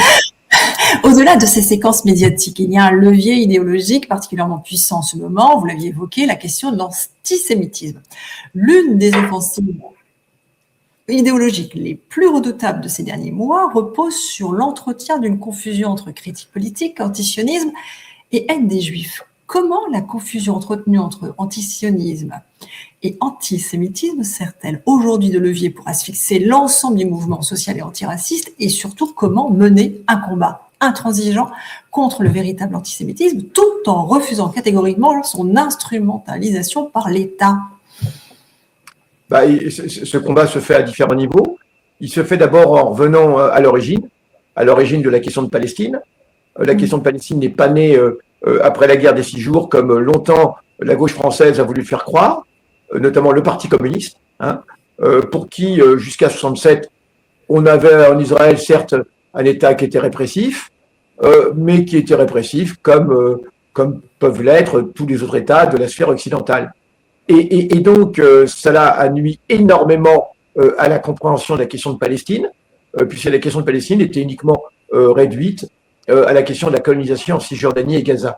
Au-delà de ces séquences médiatiques, il y a un levier idéologique particulièrement puissant en ce moment, vous l'aviez évoqué, la question de l'antisémitisme. L'une des offensives idéologiques les plus redoutables de ces derniers mois repose sur l'entretien d'une confusion entre critique politique, antisionisme et haine des Juifs. Comment la confusion entretenue entre antisionisme et antisémitisme sert-elle aujourd'hui de levier pour asphyxier l'ensemble du mouvement social et antiraciste, et surtout comment mener un combat intransigeant contre le véritable antisémitisme tout en refusant catégoriquement son instrumentalisation par l'État? Ce combat se fait à différents niveaux. Il se fait d'abord en revenant à l'origine de la question de Palestine. La question de Palestine n'est pas née après la guerre des 6 jours, comme longtemps la gauche française a voulu le faire croire, notamment le Parti communiste, pour qui, jusqu'à 67, on avait en Israël, certes, un État qui était répressif, mais qui était répressif comme peuvent l'être tous les autres États de la sphère occidentale. Et donc, cela a nui énormément à la compréhension de la question de Palestine, puisque la question de Palestine était uniquement réduite à la question de la colonisation en Cisjordanie et Gaza.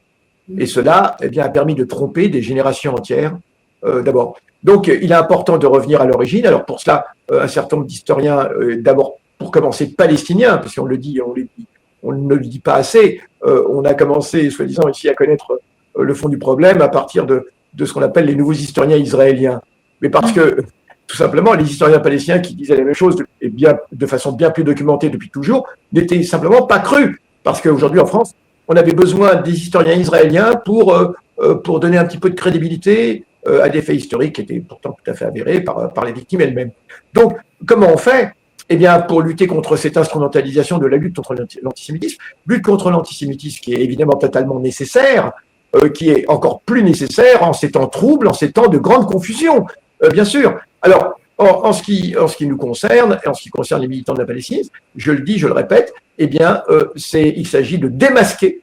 Et cela, eh bien, a permis de tromper des générations entières, d'abord. Donc, il est important de revenir à l'origine. Alors, pour cela, un certain nombre d'historiens, d'abord, pour commencer, palestiniens, parce qu'on ne le dit pas assez, on a commencé, soi-disant, ici à connaître le fond du problème à partir de ce qu'on appelle les nouveaux historiens israéliens. Mais parce que, tout simplement, les historiens palestiniens qui disaient la même chose et de façon bien plus documentée depuis toujours, n'étaient simplement pas crus. Parce qu'aujourd'hui, en France, on avait besoin des historiens israéliens pour donner un petit peu de crédibilité à des faits historiques qui étaient pourtant tout à fait avérés par les victimes elles-mêmes. Donc, comment on fait? Eh bien, pour lutter contre cette instrumentalisation de la lutte contre l'antisémitisme, lutte contre l'antisémitisme qui est évidemment totalement nécessaire, qui est encore plus nécessaire en ces temps troubles, en ces temps de grande confusion, bien sûr. Alors, en ce qui nous concerne, et en ce qui concerne les militants de la Palestine, je le dis, je le répète, eh bien, il s'agit de démasquer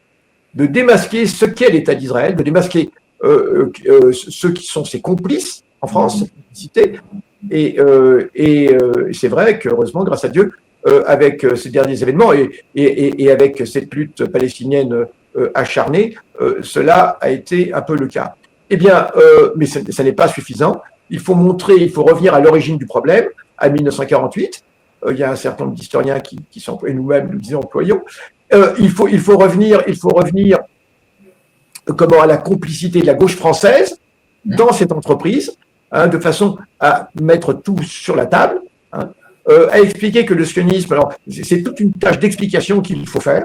ce qu'est l'État d'Israël, de démasquer ceux qui sont ses complices en France, cité. Et c'est vrai qu'heureusement, grâce à Dieu, avec ces derniers événements et avec cette lutte palestinienne acharnée, cela a été un peu le cas. Eh bien, mais ça n'est pas suffisant. Il faut revenir à l'origine du problème, à 1948. Il y a un certain nombre d'historiens qui sont, et nous-mêmes nous disons employons. Il faut revenir à la complicité de la gauche française dans cette entreprise, de façon à mettre tout sur la table, à expliquer que le sionisme, alors c'est toute une tâche d'explication qu'il faut faire,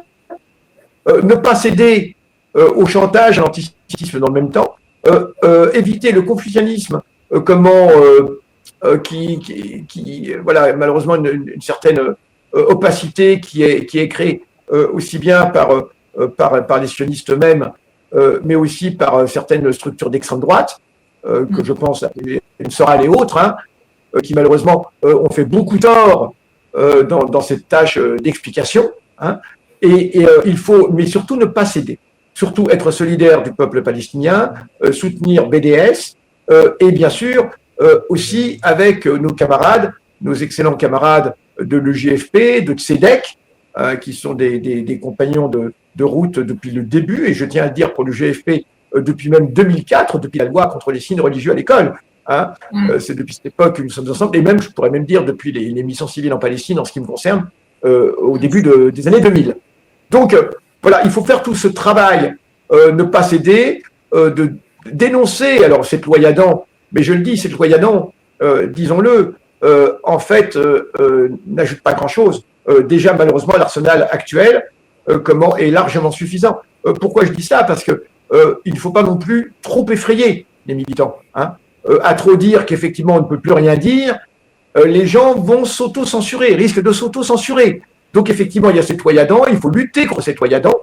ne pas céder au chantage, à l'antisémitisme dans le même temps, éviter le confucianisme, voilà, malheureusement une certaine opacité qui est créée aussi bien par les sionistes eux-mêmes, mais aussi par certaines structures d'extrême droite, que je pense à Soral et autres, hein, qui malheureusement ont fait beaucoup tort dans cette tâche d'explication. Hein, et il faut, mais surtout ne pas céder, surtout être solidaire du peuple palestinien, soutenir BDS, et bien sûr aussi avec nos camarades, nos excellents camarades de l'EJFP, de Tzedek, qui sont des compagnons de route depuis le début, et je tiens à le dire pour le GFP depuis même 2004, depuis la loi contre les signes religieux à l'école. Hein. C'est depuis cette époque que nous sommes ensemble, et même, je pourrais même dire, depuis les missions civiles en Palestine, en ce qui me concerne, au début des années 2000. Donc, voilà, il faut faire tout ce travail, ne pas céder, de dénoncer, alors cette loi Yadan, mais je le dis, cette loi Yadan, disons-le, en fait, n'ajoute pas grand-chose. Déjà, malheureusement, l'arsenal actuel est largement suffisant. Pourquoi je dis ça? Parce que il ne faut pas non plus trop effrayer les militants. Hein. À trop dire qu'effectivement on ne peut plus rien dire, les gens vont s'auto-censurer, risquent de s'auto-censurer. Donc effectivement, il y a cette loi Yadan, il faut lutter contre cette loi Yadan.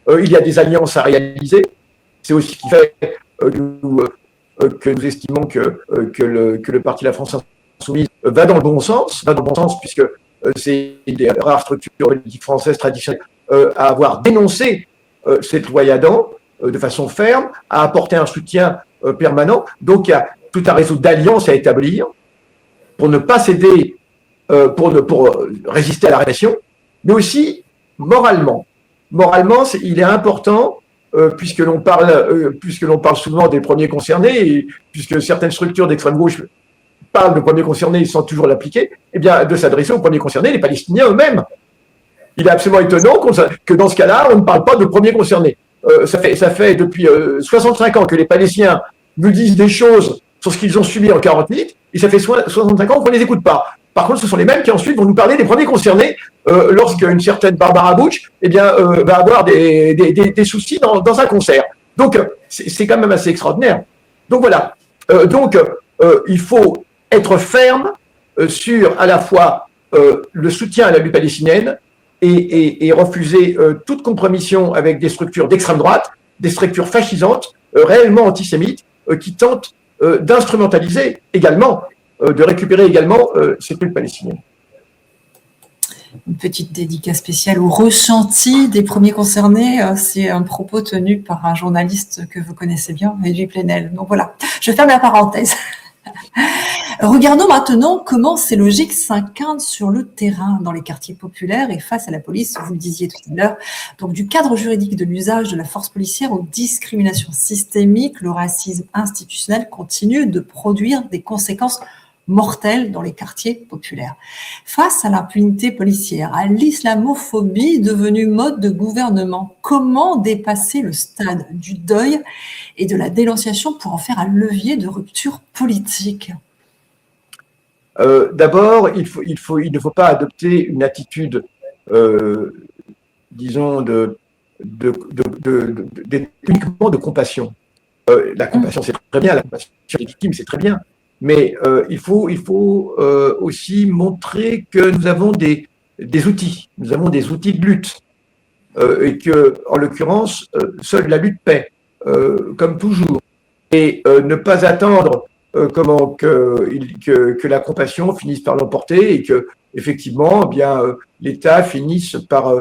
Il y a des alliances à réaliser. C'est aussi ce qui fait que nous estimons que le parti La France Insoumise va dans le bon sens, puisque c'est une des rares structures politiques françaises traditionnelles à avoir dénoncé cette loi Yadan de façon ferme, à apporter un soutien permanent. Donc il y a tout un réseau d'alliances à établir pour ne pas céder, pour résister à la répression, mais aussi moralement. Moralement, il est important, puisque l'on parle souvent des premiers concernés, et puisque certaines structures d'extrême gauche parlent de premiers concernés sans toujours l'appliquer, eh bien, de s'adresser aux premiers concernés, les Palestiniens eux-mêmes. Il est absolument étonnant que dans ce cas-là, on ne parle pas de premiers concernés. Ça fait depuis 65 ans que les Palestiniens nous disent des choses sur ce qu'ils ont subi en 48, et ça fait 65 ans qu'on ne les écoute pas. Par contre, ce sont les mêmes qui ensuite vont nous parler des premiers concernés lorsqu'une certaine Barbara Bush va avoir des soucis dans un concert. Donc, c'est quand même assez extraordinaire. Donc voilà. Il faut être ferme sur à la fois le soutien à la lutte palestinienne et refuser toute compromission avec des structures d'extrême droite, des structures fascisantes, réellement antisémites, qui tentent d'instrumentaliser également, de récupérer également cette lutte palestinienne. Une petite dédicace spéciale au ressenti des premiers concernés. C'est un propos tenu par un journaliste que vous connaissez bien, Edwy Plenel. Donc voilà, je ferme la parenthèse. Regardons maintenant comment ces logiques s'incarnent sur le terrain, dans les quartiers populaires et face à la police, vous le disiez tout à l'heure. Donc du cadre juridique de l'usage de la force policière aux discriminations systémiques, le racisme institutionnel continue de produire des conséquences mortelles dans les quartiers populaires. Face à l'impunité policière, à l'islamophobie devenue mode de gouvernement, comment dépasser le stade du deuil et de la dénonciation pour en faire un levier de rupture politique? D'abord, il ne faut pas adopter une attitude, disons, uniquement de compassion. La compassion, c'est très bien, la compassion légitime, c'est très bien. Mais il faut aussi montrer que nous avons des outils, nous avons des outils de lutte, et que, en l'occurrence, seule la lutte paie, comme toujours, et ne pas attendre que la compassion finisse par l'emporter et que effectivement, eh bien, l'État finisse par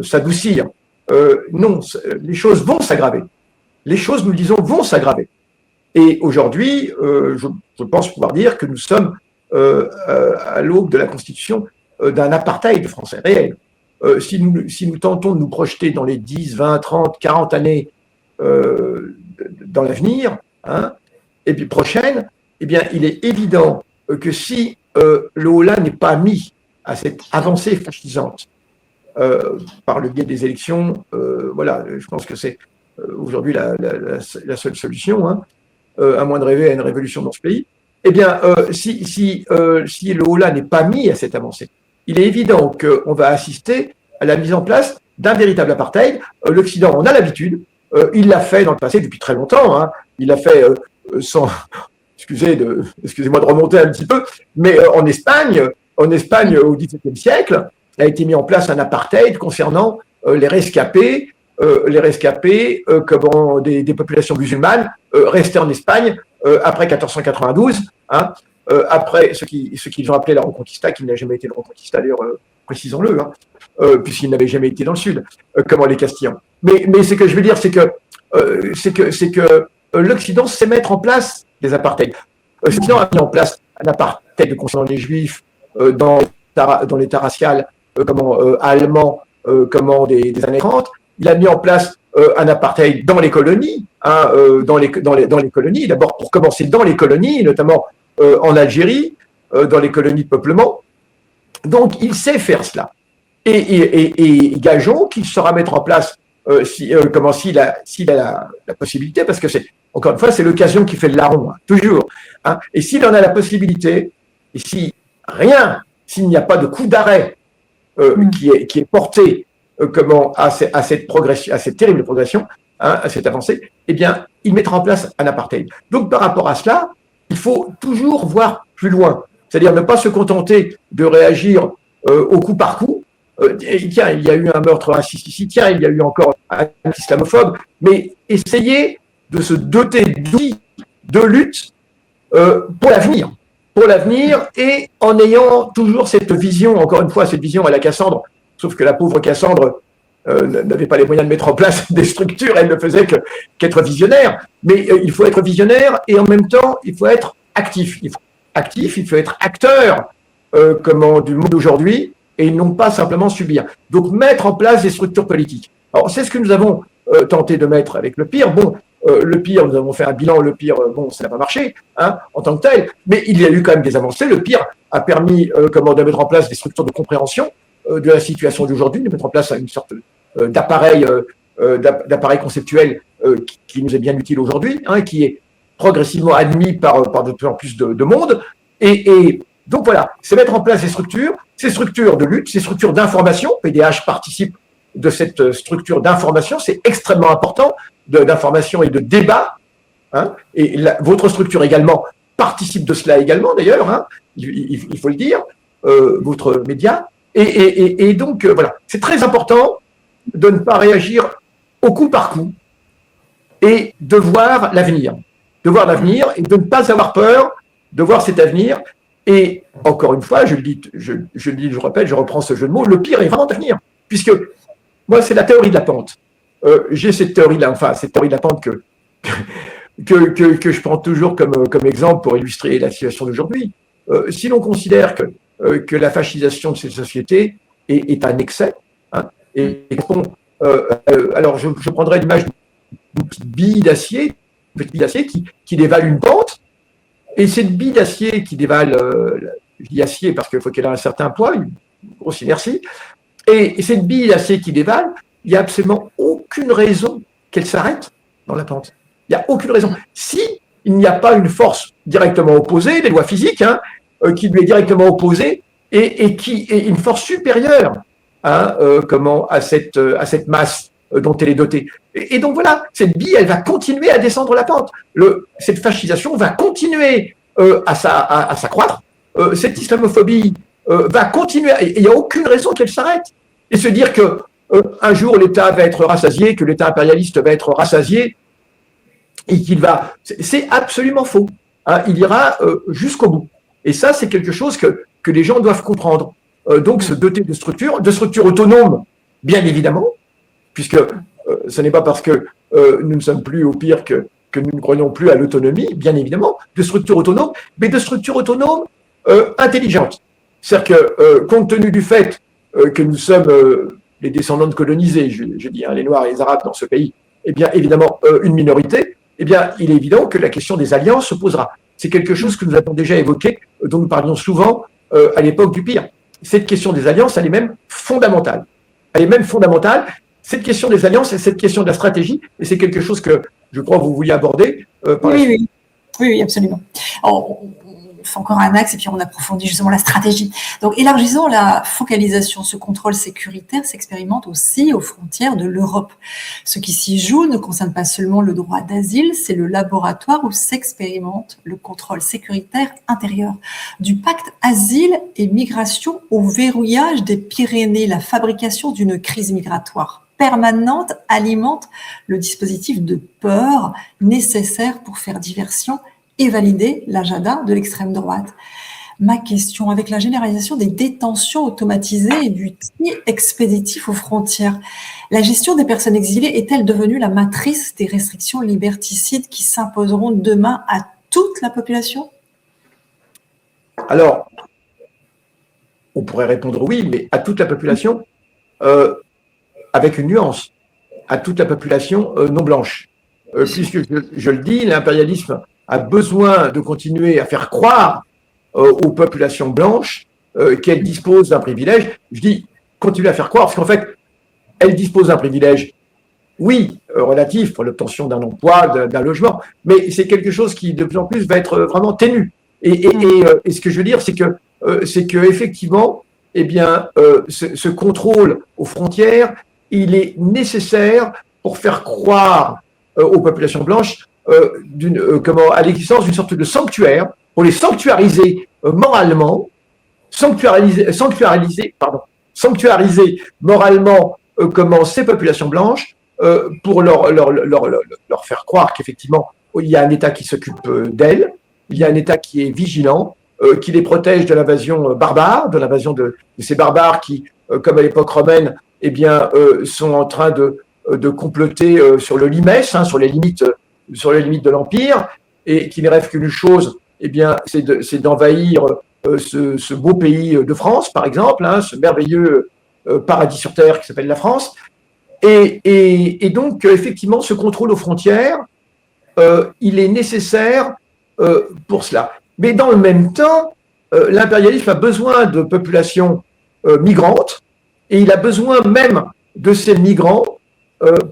s'adoucir. Non, les choses vont s'aggraver. Les choses, nous le disons, vont s'aggraver. Et aujourd'hui, je pense pouvoir dire que nous sommes à l'aube de la constitution d'un apartheid français réel. Si nous tentons de nous projeter dans les 10, 20, 30, 40 années dans l'avenir, hein, et puis prochaine, eh bien, il est évident que si le holà n'est pas mis à cette avancée fascisante par le biais des élections, voilà, je pense que c'est aujourd'hui la seule solution, hein, à moins de rêver à une révolution dans ce pays. Eh bien, si le holà n'est pas mis à cette avancée, il est évident qu'on va assister à la mise en place d'un véritable apartheid. L'Occident en a l'habitude. Il l'a fait dans le passé depuis très longtemps. Hein. Il l'a fait sans, excusez-moi de remonter un petit peu, mais en Espagne au XVIIe siècle, a été mis en place un apartheid concernant les rescapés des populations musulmanes restées en Espagne après 1492, hein, après ce qu'ils ont appelé la Reconquista, qui n'a jamais été le Reconquista d'ailleurs, précisons-le, hein, puisqu'il n'avait jamais été dans le sud, comme les Castillans. Mais ce que je veux dire, c'est que l'Occident sait mettre en place des apartheids. L'Occident a mis en place un apartheid concernant les Juifs dans l'État racial allemand des années 30. Il a mis en place un apartheid dans les colonies, hein, dans les colonies. D'abord, pour commencer, dans les colonies, notamment en Algérie, dans les colonies de peuplement. Donc, il sait faire cela. Et gageons qu'il saura mettre en place, s'il a la possibilité, parce que encore une fois, c'est l'occasion qui fait le larron, hein, toujours. Hein. Et s'il en a la possibilité, et s'il n'y a pas de coup d'arrêt qui est porté à cette progression, à cette terrible progression, hein, à cette avancée, eh bien, il mettra en place un apartheid. Donc, par rapport à cela, il faut toujours voir plus loin. C'est-à-dire ne pas se contenter de réagir au coup par coup. Tiens, il y a eu un meurtre raciste ici, tiens, il y a eu encore un islamophobe, mais essayer de se doter d'outils de lutte pour l'avenir, et en ayant toujours cette vision, encore une fois, cette vision à la Cassandre, sauf que la pauvre Cassandre n'avait pas les moyens de mettre en place des structures, elle ne faisait qu'être visionnaire. Mais il faut être visionnaire et en même temps, il faut être actif. Il faut être acteur du monde d'aujourd'hui et non pas simplement subir. Donc, mettre en place des structures politiques. Alors, c'est ce que nous avons tenté de mettre avec le PIR. Bon, le PIR, nous avons fait un bilan, le PIR, ça n'a pas marché, hein, en tant que tel, mais il y a eu quand même des avancées. Le PIR a permis de mettre en place des structures de compréhension de la situation d'aujourd'hui, de mettre en place une sorte d'appareil conceptuel qui nous est bien utile aujourd'hui, hein, qui est progressivement admis par de plus en plus de monde. Et donc voilà, c'est mettre en place ces structures de lutte, ces structures d'information. PDH participe de cette structure d'information, c'est extrêmement important, d'information et de débat. Hein, et votre structure également participe de cela également, d'ailleurs, hein, il faut le dire, votre média. Et donc, voilà, c'est très important de ne pas réagir au coup par coup et de voir l'avenir. Et de ne pas avoir peur de voir cet avenir. Et encore une fois, je répète, je reprends ce jeu de mots, le pire est vraiment d'avenir. Puisque moi, c'est la théorie de la pente. J'ai cette théorie de la pente que je prends toujours comme exemple pour illustrer la situation d'aujourd'hui. Si l'on considère que la fascisation de cette société est un excès, hein, alors je prendrais l'image d'une petite bille d'acier qui dévale une pente, et cette bille d'acier qui dévale, je dis acier parce qu'il faut qu'elle ait un certain poids, une grosse inertie, et cette bille d'acier qui dévale, il n'y a absolument aucune raison qu'elle s'arrête dans la pente. Il n'y a aucune raison. Si il n'y a pas une force directement opposée, des lois physiques, hein, qui lui est directement opposée, et qui est une force supérieure, hein, à cette masse dont elle est dotée. Et donc voilà, cette bille, elle va continuer à descendre la pente. Cette fascisation va continuer à s'accroître. Cette islamophobie va continuer. Il n'y a aucune raison qu'elle s'arrête. Et se dire que un jour l'État va être rassasié, que l'État impérialiste va être rassasié, et qu'il va... C'est absolument faux. Hein, il ira jusqu'au bout. Et ça, c'est quelque chose que les gens doivent comprendre. Donc, se doter de structures autonomes, bien évidemment, puisque ce n'est pas parce que nous ne sommes plus au pire que nous ne croyons plus à l'autonomie, bien évidemment, de structures autonomes, mais de structures autonomes intelligentes. C'est-à-dire que, compte tenu du fait que nous sommes les descendants de colonisés, je dis, hein, les Noirs et les Arabes dans ce pays, eh bien, évidemment, une minorité, eh bien, il est évident que la question des alliances se posera. C'est quelque chose que nous avons déjà évoqué, dont nous parlions souvent à l'époque du PIR. Cette question des alliances, elle est même fondamentale. Cette question des alliances et cette question de la stratégie, et c'est quelque chose que je crois que vous vouliez aborder. Oui. Oui, oui, absolument. On fait encore un axe et puis on approfondit justement la stratégie. Donc, élargissons la focalisation. Ce contrôle sécuritaire s'expérimente aussi aux frontières de l'Europe. Ce qui s'y joue ne concerne pas seulement le droit d'asile, c'est le laboratoire où s'expérimente le contrôle sécuritaire intérieur. Du pacte asile et migration au verrouillage des Pyrénées, la fabrication d'une crise migratoire permanente alimente le dispositif de peur nécessaire pour faire diversion et valider l'agenda de l'extrême droite. Ma question, avec la généralisation des détentions automatisées et du tri expéditif aux frontières, la gestion des personnes exilées est-elle devenue la matrice des restrictions liberticides qui s'imposeront demain à toute la population? Alors, on pourrait répondre oui, mais à toute la population, avec une nuance, à toute la population non blanche. Puisque, je le dis, l'impérialisme a besoin de continuer à faire croire aux populations blanches qu'elles disposent d'un privilège. Je dis continuer à faire croire, parce qu'en fait, elles disposent d'un privilège, oui, relatif pour l'obtention d'un emploi, d'un logement, mais c'est quelque chose qui, de plus en plus, va être vraiment ténu. Et ce que je veux dire, c'est que effectivement, eh bien, ce contrôle aux frontières, il est nécessaire pour faire croire aux populations blanches à l'existence d'une sorte de sanctuaire, pour les sanctuariser moralement, sanctuariser moralement ces populations blanches, pour leur faire croire qu'effectivement, il y a un État qui s'occupe d'elles, il y a un État qui est vigilant, qui les protège de l'invasion barbare, de l'invasion de ces barbares qui, comme à l'époque romaine, eh bien, sont en train de comploter sur le limès, sur les limites de l'Empire, et qui ne rêvent qu'une chose, eh bien, c'est d'envahir ce beau pays de France, par exemple, ce merveilleux paradis sur terre qui s'appelle la France. Et donc, effectivement, ce contrôle aux frontières, il est nécessaire pour cela. Mais dans le même temps, l'impérialisme a besoin de populations migrantes, et il a besoin même de ces migrants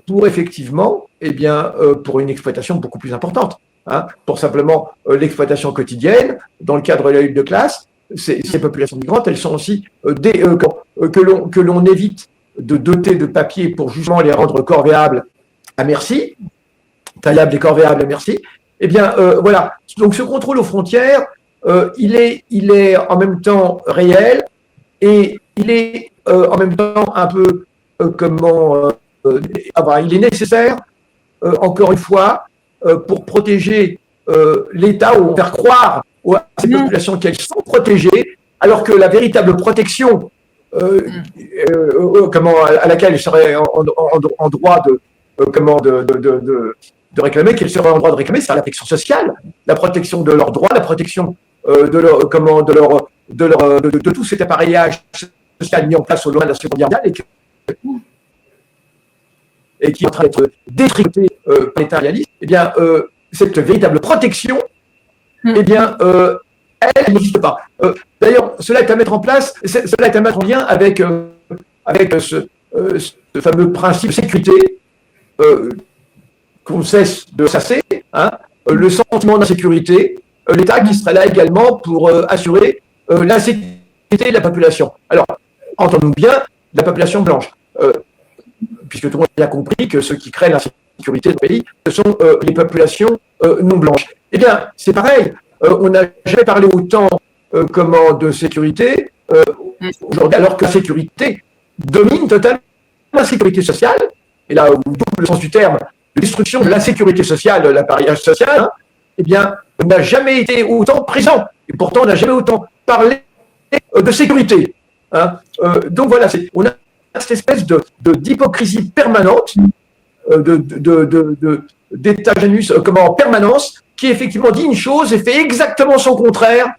pour effectivement, eh bien, pour une exploitation beaucoup plus importante, pour simplement l'exploitation quotidienne, dans le cadre de la lutte de classe. Ces populations migrantes, elles sont aussi que l'on évite de doter de papiers pour justement les rendre corvéables à merci, taillables et corvéables à merci. Eh bien, voilà. Donc, ce contrôle aux frontières, il est en même temps réel, et il est en même temps un peu il est nécessaire, encore une fois, pour protéger l'État, ou faire croire à ces populations qu'elles sont protégées, alors que la véritable protection à laquelle elles seraient en droit de réclamer, qu'elles seraient en droit de réclamer, c'est la protection sociale, la protection de leurs droits, la protection de tout cet appareillage social mis en place au lendemain de la Seconde Guerre mondiale, et qui est en train d'être détricoté par l'État réaliste. Eh bien, cette véritable protection, eh bien, elle n'existe pas. D'ailleurs, cela est à mettre en place, cela est à mettre en lien avec ce fameux principe de sécurité qu'on cesse de chasser, le sentiment d'insécurité, l'État qui serait là également pour assurer la sécurité de la population. Alors, entendons bien, la population blanche, puisque tout le monde a bien compris que ceux qui créent l'insécurité du pays, ce sont les populations non blanches. Eh bien, c'est pareil. On n'a jamais parlé autant de sécurité aujourd'hui, alors que la sécurité domine totalement la sécurité sociale, et là, où le sens du terme, de destruction de la sécurité sociale, l'appareillage social, eh bien, on n'a jamais été autant présent, et pourtant on n'a jamais autant parlé de sécurité. Donc voilà, on a cette espèce d'hypocrisie permanente, d'état janus, en permanence, qui effectivement dit une chose et fait exactement son contraire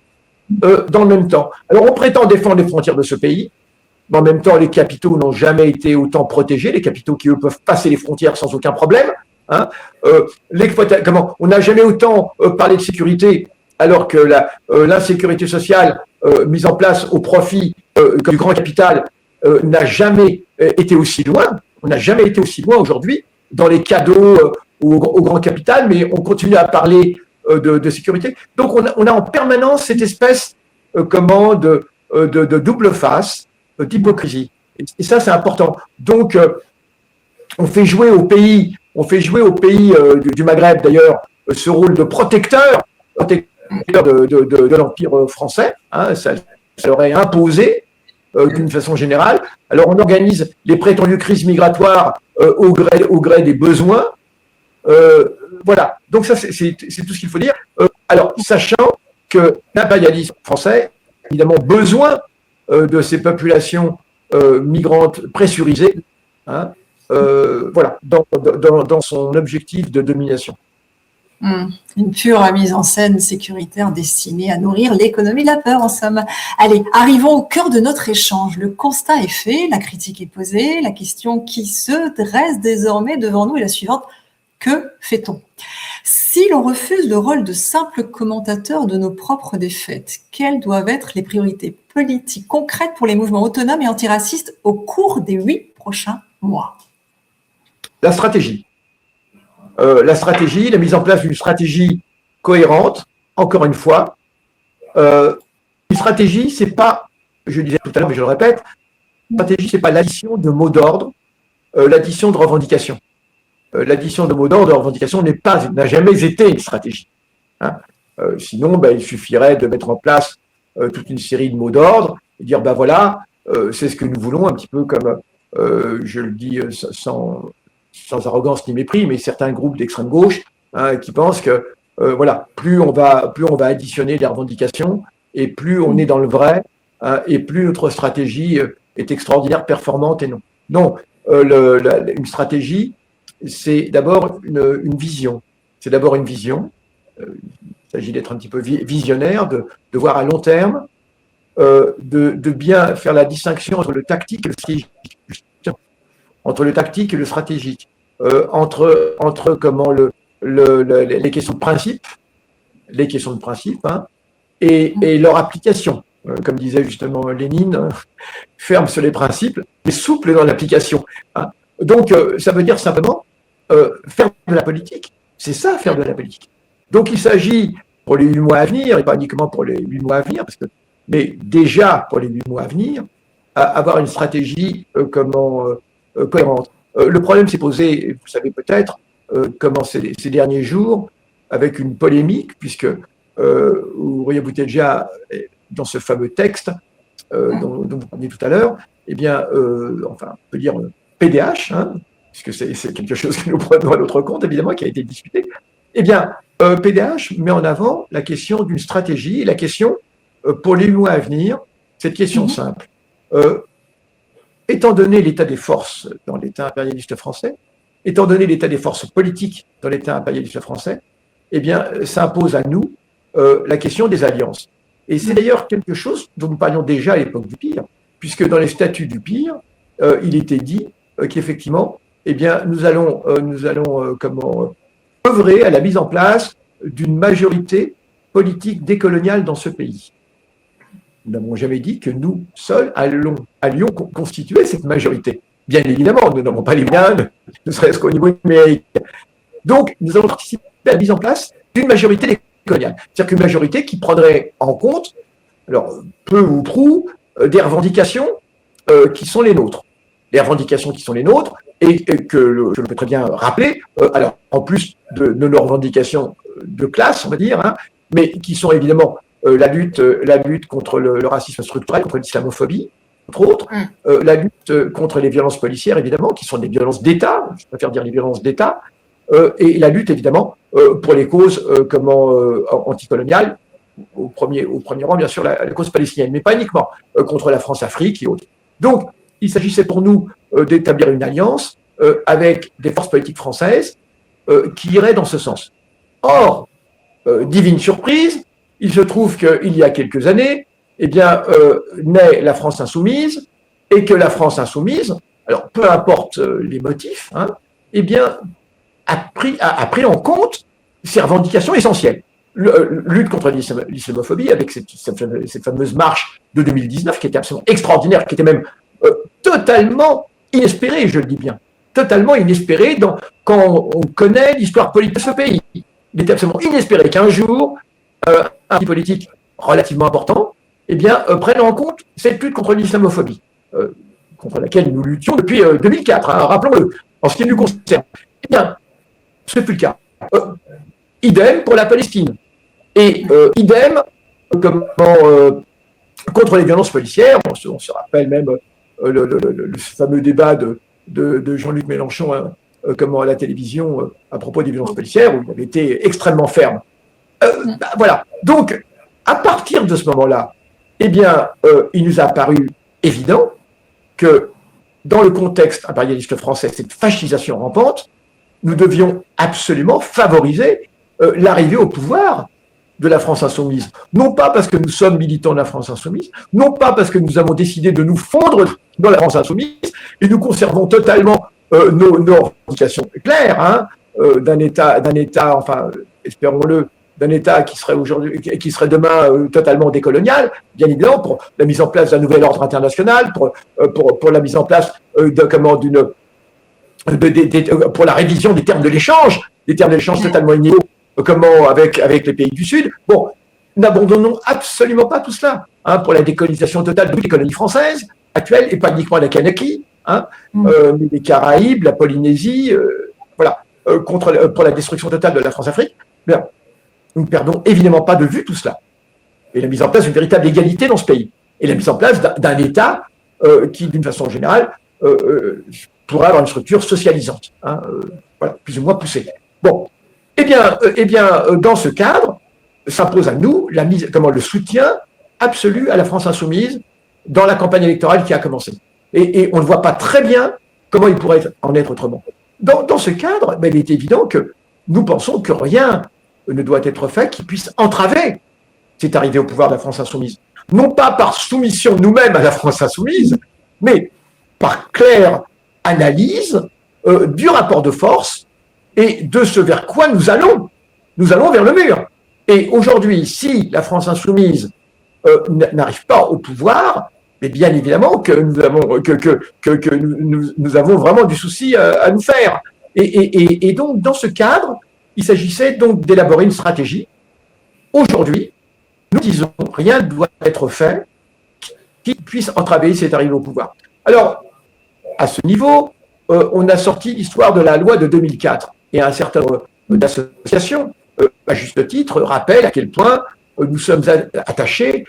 dans le même temps. Alors on prétend défendre les frontières de ce pays, mais en même temps les capitaux n'ont jamais été autant protégés, les capitaux qui eux peuvent passer les frontières sans aucun problème. On n'a jamais autant parlé de sécurité, alors que l'insécurité sociale mise en place au profit du grand capital n'a jamais été aussi loin. On n'a jamais été aussi loin aujourd'hui dans les cadeaux au grand capital, mais on continue à parler de sécurité. Donc on a en permanence cette espèce de double face, d'hypocrisie. Et ça, c'est important. Donc on fait jouer aux pays du Maghreb d'ailleurs ce rôle de protecteur de l'Empire français. Hein, ça leur est imposé d'une façon générale. Alors on organise les prétendues crises migratoires au gré des besoins. Voilà, donc ça c'est tout ce qu'il faut dire. Alors, sachant que l'impérialisme français a évidemment besoin de ces populations migrantes pressurisées, hein, voilà, dans son objectif de domination. Une pure mise en scène sécuritaire destinée à nourrir l'économie de la peur, en somme. Allez, arrivons au cœur de notre échange. Le constat est fait, la critique est posée, la question qui se dresse désormais devant nous est la suivante. Que fait-on? Si l'on refuse le rôle de simple commentateur de nos propres défaites, quelles doivent être les priorités politiques concrètes pour les mouvements autonomes et antiracistes au cours des 8 prochains mois? La stratégie, la mise en place d'une stratégie cohérente, encore une fois. Une stratégie, c'est pas, je le disais tout à l'heure, mais je le répète, une stratégie, c'est pas l'addition de mots d'ordre, l'addition de revendications. L'addition de mots d'ordre, de revendications n'a jamais été une stratégie. Hein. Sinon, il suffirait de mettre en place toute une série de mots d'ordre et dire, voilà, c'est ce que nous voulons, un petit peu comme, je le dis sans arrogance ni mépris, mais certains groupes d'extrême gauche qui pensent que, voilà, plus on va additionner les revendications et plus on est dans le vrai et plus notre stratégie est extraordinaire, performante et non. Non, une stratégie, c'est d'abord une vision. C'est d'abord une vision. Il s'agit d'être un petit peu visionnaire, de voir à long terme, de bien faire la distinction entre le tactique et le stratégique, entre le tactique et le stratégique, entre comment les questions de principe, hein, et leur application. Comme disait justement Lénine, ferme sur les principes, mais souple dans l'application. Hein. Donc, ça veut dire simplement faire de la politique. C'est ça, faire de la politique. Donc, il s'agit, pour les 8 mois à venir, et pas uniquement pour les 8 mois à venir, mais déjà pour les 8 mois à venir, avoir une stratégie cohérente. Le problème s'est posé, vous savez peut-être, ces derniers jours, avec une polémique, puisque Uriah Bouteflika, dans ce fameux texte dont vous parliez tout à l'heure, eh bien, on peut dire PDH, hein, puisque c'est quelque chose que nous prenons à notre compte, évidemment, qui a été discuté, eh bien, PDH met en avant la question d'une stratégie, et la question, pour les mois à venir, cette question simple. Étant donné l'état des forces dans l'État impérialiste français, étant donné l'état des forces politiques dans l'État impérialiste français, eh bien, ça impose à nous la question des alliances. Et c'est d'ailleurs quelque chose dont nous parlions déjà à l'époque du Pire, puisque dans les statuts du Pire, il était dit qu'effectivement, eh bien, nous allons œuvrer à la mise en place d'une majorité politique décoloniale dans ce pays. Nous n'avons jamais dit que nous seuls allions constituer cette majorité. Bien évidemment, nous n'avons pas les moyens, ne serait-ce qu'au niveau numérique. Donc, nous allons participer à la mise en place d'une majorité décoloniale. C'est-à-dire qu'une majorité qui prendrait en compte, alors peu ou prou, des revendications qui sont les nôtres. Les revendications qui sont les nôtres, et que je le peux très bien rappeler, alors en plus de nos revendications de classe, on va dire, hein, mais qui sont évidemment la lutte contre le racisme structurel, contre l'islamophobie, entre autres, la lutte contre les violences policières, évidemment, qui sont des violences d'État, je préfère dire les violences d'État, et la lutte, évidemment, pour les causes anticoloniales, au premier rang, bien sûr, la cause palestinienne, mais pas uniquement, contre la France-Afrique et autres. Donc, il s'agissait pour nous d'établir une alliance avec des forces politiques françaises qui iraient dans ce sens. Or, divine surprise, il se trouve qu'il y a quelques années, eh bien, naît la France insoumise, et que la France insoumise, alors peu importe les motifs, hein, eh bien, a pris en compte ces revendications essentielles. Lutte contre l'islamophobie, avec cette fameuse marche de 2019, qui était absolument extraordinaire, qui était même totalement inespérée, je le dis bien, totalement inespérée quand on connaît l'histoire politique de ce pays. il était absolument inespéré qu'un jour, un parti politique relativement important, eh bien, prenne en compte cette lutte contre l'islamophobie, contre laquelle nous luttions depuis 2004, hein, rappelons-le, en ce qui nous concerne. Eh bien, ce n'est plus le cas. Idem pour la Palestine. Et idem contre les violences policières. On se rappelle même le fameux débat de Jean-Luc Mélenchon à la télévision à propos des violences policières, où il avait été extrêmement ferme. Voilà. Donc, à partir de ce moment-là, eh bien, il nous a paru évident que dans le contexte impérialiste français, cette fascisation rampante, nous devions absolument favoriser l'arrivée au pouvoir de la France insoumise. Non pas parce que nous sommes militants de la France insoumise, non pas parce que nous avons décidé de nous fondre dans la France insoumise, et nous conservons totalement nos revendications claires, hein, d'un État, enfin, espérons-le, d'un État qui serait demain totalement décolonial, bien évidemment, pour la mise en place d'un nouvel ordre international, pour la mise en place pour la révision des termes de l'échange totalement inégaux, avec les pays du Sud. Bon, n'abandonnons absolument pas tout cela, hein, pour la décolonisation totale de toutes les colonies françaises actuelles, et pas uniquement la Kanaki, hein, mais les Caraïbes, la Polynésie, voilà, pour la destruction totale de la France-Afrique. Bien, nous ne perdons évidemment pas de vue tout cela. Et la mise en place d'une véritable égalité dans ce pays. Et la mise en place d'un État qui, d'une façon générale, pourrait avoir une structure socialisante, hein, voilà, plus ou moins poussée. Bon, eh bien, dans ce cadre, s'impose à nous le soutien absolu à la France insoumise dans la campagne électorale qui a commencé. Et on ne voit pas très bien comment il pourrait en être autrement. Dans ce cadre, il est évident que nous pensons que rien ne doit être fait qui puisse entraver cette arrivée au pouvoir de la France insoumise. Non pas par soumission nous-mêmes à la France insoumise, mais par claire analyse du rapport de force et de ce vers quoi nous allons. Nous allons vers le mur. Et aujourd'hui, si la France insoumise n'arrive pas au pouvoir, mais bien évidemment que nous avons vraiment du souci à nous faire. Et donc, dans ce cadre, il s'agissait donc d'élaborer une stratégie. Aujourd'hui, nous disons rien ne doit être fait qui puisse entraver cette arrivée au pouvoir. Alors, à ce niveau, on a sorti l'histoire de la loi de 2004 et un certain nombre d'associations, à juste titre, rappellent à quel point nous sommes attachés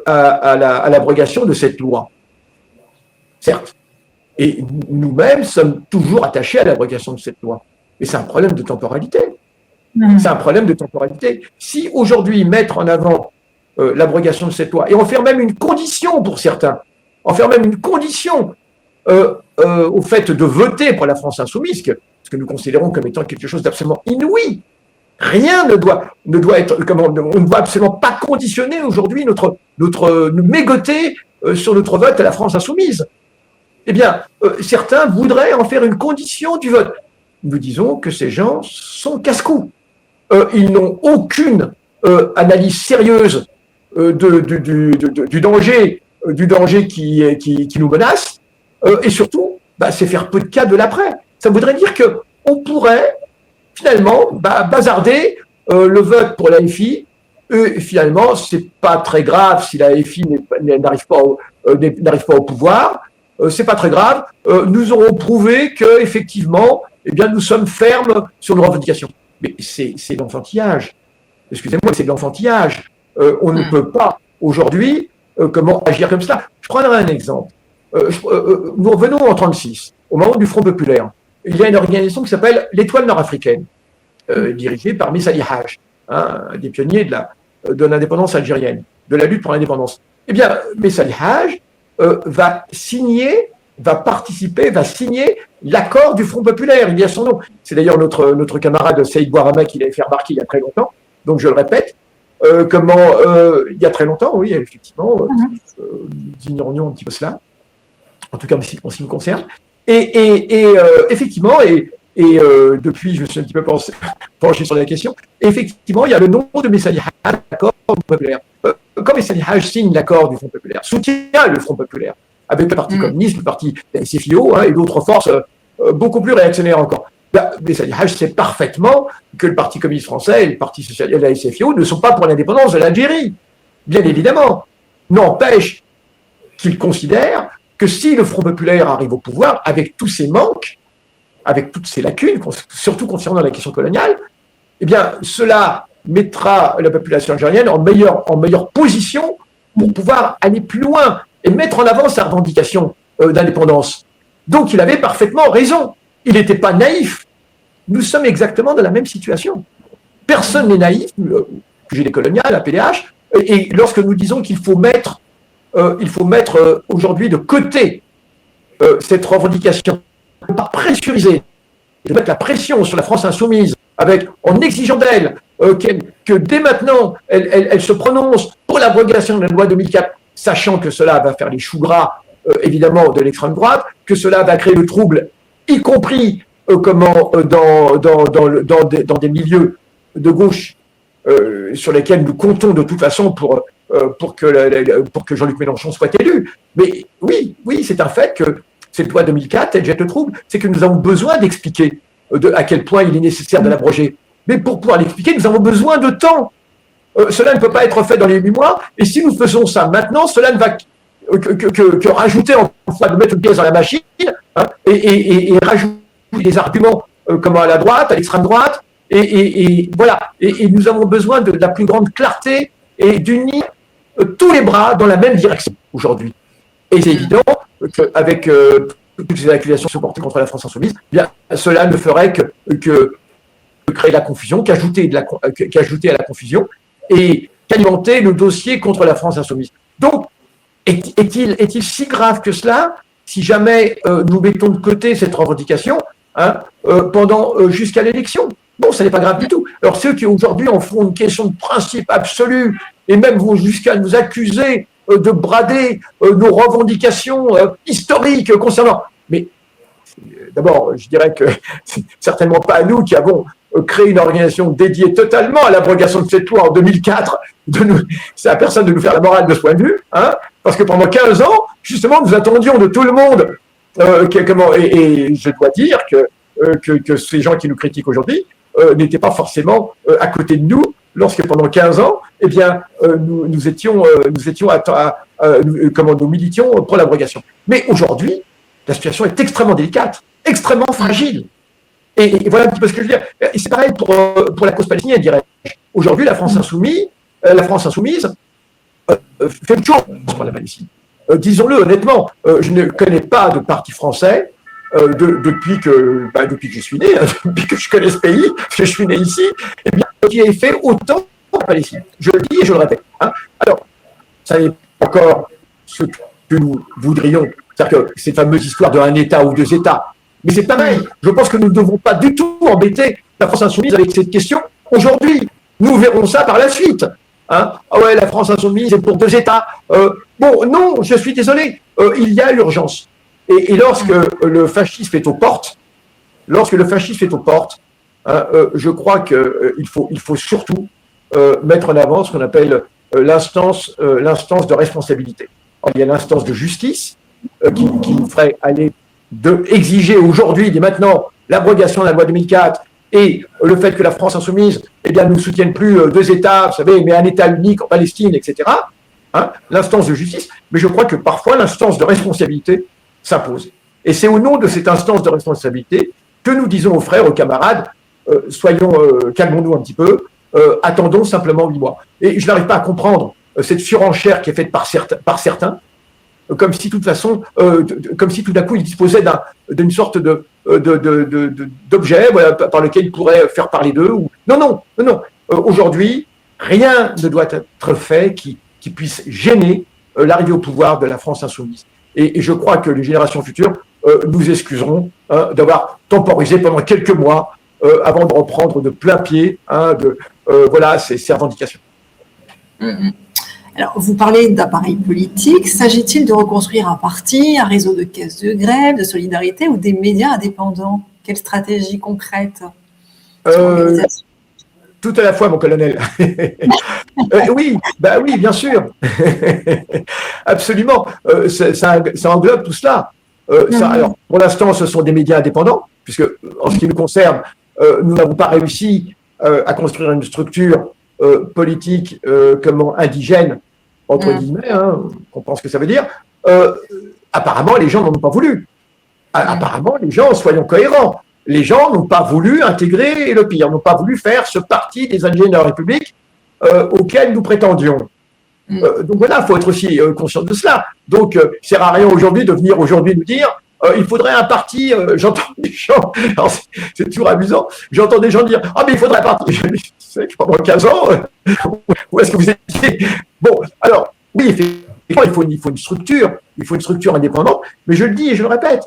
à l'abrogation de cette loi. Certes. Et nous-mêmes sommes toujours attachés à l'abrogation de cette loi. Mais c'est un problème de temporalité. C'est un problème de temporalité. Si aujourd'hui, mettre en avant l'abrogation de cette loi, et en faire même une condition pour certains, en faire même une condition au fait de voter pour la France insoumise, ce que nous considérons comme étant quelque chose d'absolument inouï. Rien ne doit être, on ne doit absolument pas conditionner aujourd'hui nous mégoter sur notre vote à la France insoumise. Eh bien, certains voudraient en faire une condition du vote. Nous disons que ces gens sont casse-cou. Ils n'ont aucune analyse sérieuse du danger qui nous menace, et surtout, c'est faire peu de cas de l'après. Ça voudrait dire qu'on pourrait finalement bazarder le vote pour la FI, et finalement, c'est pas très grave si la FI n'arrive pas au pouvoir, c'est pas très grave, nous aurons prouvé que effectivement, eh bien, nous sommes fermes sur nos revendications. Mais c'est l'enfantillage. Excusez-moi, c'est de l'enfantillage. On ne peut pas aujourd'hui comment agir comme cela. Je prendrai un exemple. Nous revenons en 1936, au moment du Front populaire. Il y a une organisation qui s'appelle l'Étoile nord-africaine, dirigée par Messali Haj, un des pionniers de l'indépendance algérienne, de la lutte pour l'indépendance. Eh bien, Messali Haj va signer l'accord du Front populaire. Il y a son nom. C'est d'ailleurs notre camarade Saïd Bouarama qui l'avait fait remarquer il y a très longtemps. Donc, je le répète. Il y a très longtemps, oui, effectivement, nous ignorions un petit peu cela, en tout cas en ce qui me concerne. Effectivement, depuis, je me suis un petit peu penché sur la question, effectivement, il y a le nom de Messali Haj, l'accord du Front populaire. Quand Messali Haj signe l'accord du Front populaire, soutient le Front populaire, avec le Parti communiste, le Parti SFIO, et d'autres forces beaucoup plus réactionnaires encore. Mais Sali sait parfaitement que le Parti communiste français et le Parti socialiste, la SFIO, ne sont pas pour l'indépendance de l'Algérie, bien évidemment. N'empêche qu'il considère que si le Front populaire arrive au pouvoir, avec tous ses manques, avec toutes ses lacunes, surtout concernant la question coloniale, eh bien, cela mettra la population algérienne en meilleure position pour pouvoir aller plus loin et mettre en avant sa revendication d'indépendance. Donc, il avait parfaitement raison. Il n'était pas naïf. Nous sommes exactement dans la même situation. Personne n'est naïf, j'ai des coloniales, la PDH, et lorsque nous disons qu'il faut mettre aujourd'hui de côté cette revendication, de ne pas pressuriser, de mettre la pression sur la France insoumise, en exigeant d'elle que dès maintenant, elle se prononce pour l'abrogation de la loi 2004, sachant que cela va faire les choux gras, évidemment, de l'extrême droite, que cela va créer le trouble, y compris dans des milieux de gauche sur lesquels nous comptons de toute façon pour que Jean-Luc Mélenchon soit élu. Mais oui, c'est un fait que cette loi 2004, elle jette le trouble, c'est que nous avons besoin d'expliquer à quel point il est nécessaire de l'abroger. Mais pour pouvoir l'expliquer, nous avons besoin de temps. Cela ne peut pas être fait dans les 8 mois, et si nous faisons ça maintenant, cela ne va que rajouter, enfin, de mettre une pièce dans la machine, hein, et rajouter des arguments comme à la droite, à l'extrême droite, et voilà. Et nous avons besoin de la plus grande clarté et d'unir tous les bras dans la même direction aujourd'hui. Et c'est évident qu'avec toutes ces accusations supportées contre la France insoumise, eh bien, cela ne ferait que créer la confusion, qu'ajouter à la confusion et qu'alimenter le dossier contre la France insoumise. Donc, est-il si grave que cela si jamais nous mettons de côté cette revendication jusqu'à l'élection? Bon, ça n'est pas grave du tout. Alors, ceux qui aujourd'hui en font une question de principe absolue et même vont jusqu'à nous accuser de brader nos revendications historiques concernant... Mais d'abord, je dirais que c'est certainement pas à nous qui avons créé une organisation dédiée totalement à l'abrogation de cette loi en 2004. C'est à personne de nous faire la morale de ce point de vue, hein, parce que pendant 15 ans, justement, nous attendions de tout le monde. Et je dois dire que ces gens qui nous critiquent aujourd'hui n'étaient pas forcément à côté de nous lorsque pendant 15 ans, eh bien, nous militions pour l'abrogation. Mais aujourd'hui, la situation est extrêmement délicate, extrêmement fragile. Et voilà un petit peu ce que je veux dire. Et c'est pareil pour la cause palestinienne, dirais-je. Aujourd'hui, la France insoumise fait une chose pour la Palestine. Disons-le honnêtement, je ne connais pas de parti français depuis que je suis né, depuis que je connais ce pays, que je suis né ici, eh bien, qui ait fait autant pour la Palestine. Je le dis et je le répète. Hein. Alors, ça n'est pas encore ce que nous voudrions, c'est-à-dire que cette fameuse histoire de un État ou 2 États. Mais c'est pareil. Je pense que nous ne devons pas du tout embêter la France insoumise avec cette question aujourd'hui. Nous verrons ça par la suite. Hein. Ah ouais, la France insoumise est pour 2 États. Bon, non, je suis désolé. Il y a urgence. Et lorsque le fascisme est aux portes, je crois qu'il faut surtout mettre en avant ce qu'on appelle l'instance de responsabilité. Alors, il y a l'instance de justice qui nous ferait aller exiger aujourd'hui, dès maintenant, l'abrogation de la loi 2004 et le fait que la France insoumise ne soutienne plus 2 États, vous savez, mais un État unique en Palestine, etc. Hein, l'instance de justice, mais je crois que parfois l'instance de responsabilité s'impose. Et c'est au nom de cette instance de responsabilité que nous disons aux frères, aux camarades, calmons-nous un petit peu, attendons simplement 8 mois. Et je n'arrive pas à comprendre cette surenchère qui est faite par certains, comme si de toute façon, comme si tout d'un coup ils disposaient d'une sorte d'objet par lequel ils pourraient faire parler d'eux. Non. Aujourd'hui, rien ne doit être fait qui puisse gêner l'arrivée au pouvoir de la France insoumise. Et je crois que les générations futures nous excuseront d'avoir temporisé pendant quelques mois avant de reprendre de plein pied ces revendications. Alors, vous parlez d'appareil politique. S'agit-il de reconstruire un parti, un réseau de caisses de grève, de solidarité ou des médias indépendants? Quelle stratégie concrète? Tout à la fois, mon colonel. Oui, bien sûr. Absolument. Ça englobe tout cela. Alors, pour l'instant, ce sont des médias indépendants, puisque en ce qui nous concerne, nous n'avons pas réussi à construire une structure politique indigène, entre guillemets, hein, on pense que ça veut dire. Apparemment, les gens n'en ont pas voulu. Apparemment, les gens, soyons cohérents, les gens n'ont pas voulu intégrer, et le pire, n'ont pas voulu faire ce parti des indigènes de la République auquel nous prétendions. Donc voilà, il faut être aussi conscient de cela. Donc, c'est rare rien aujourd'hui de venir aujourd'hui nous dire il faudrait un parti. J'entends des gens, c'est toujours amusant, j'entends des gens dire ah, mais il faudrait un parti. Je sais que pendant 15 ans, où est-ce que vous étiez? Bon, alors, oui, effectivement, il faut une structure indépendante, mais je le dis et je le répète,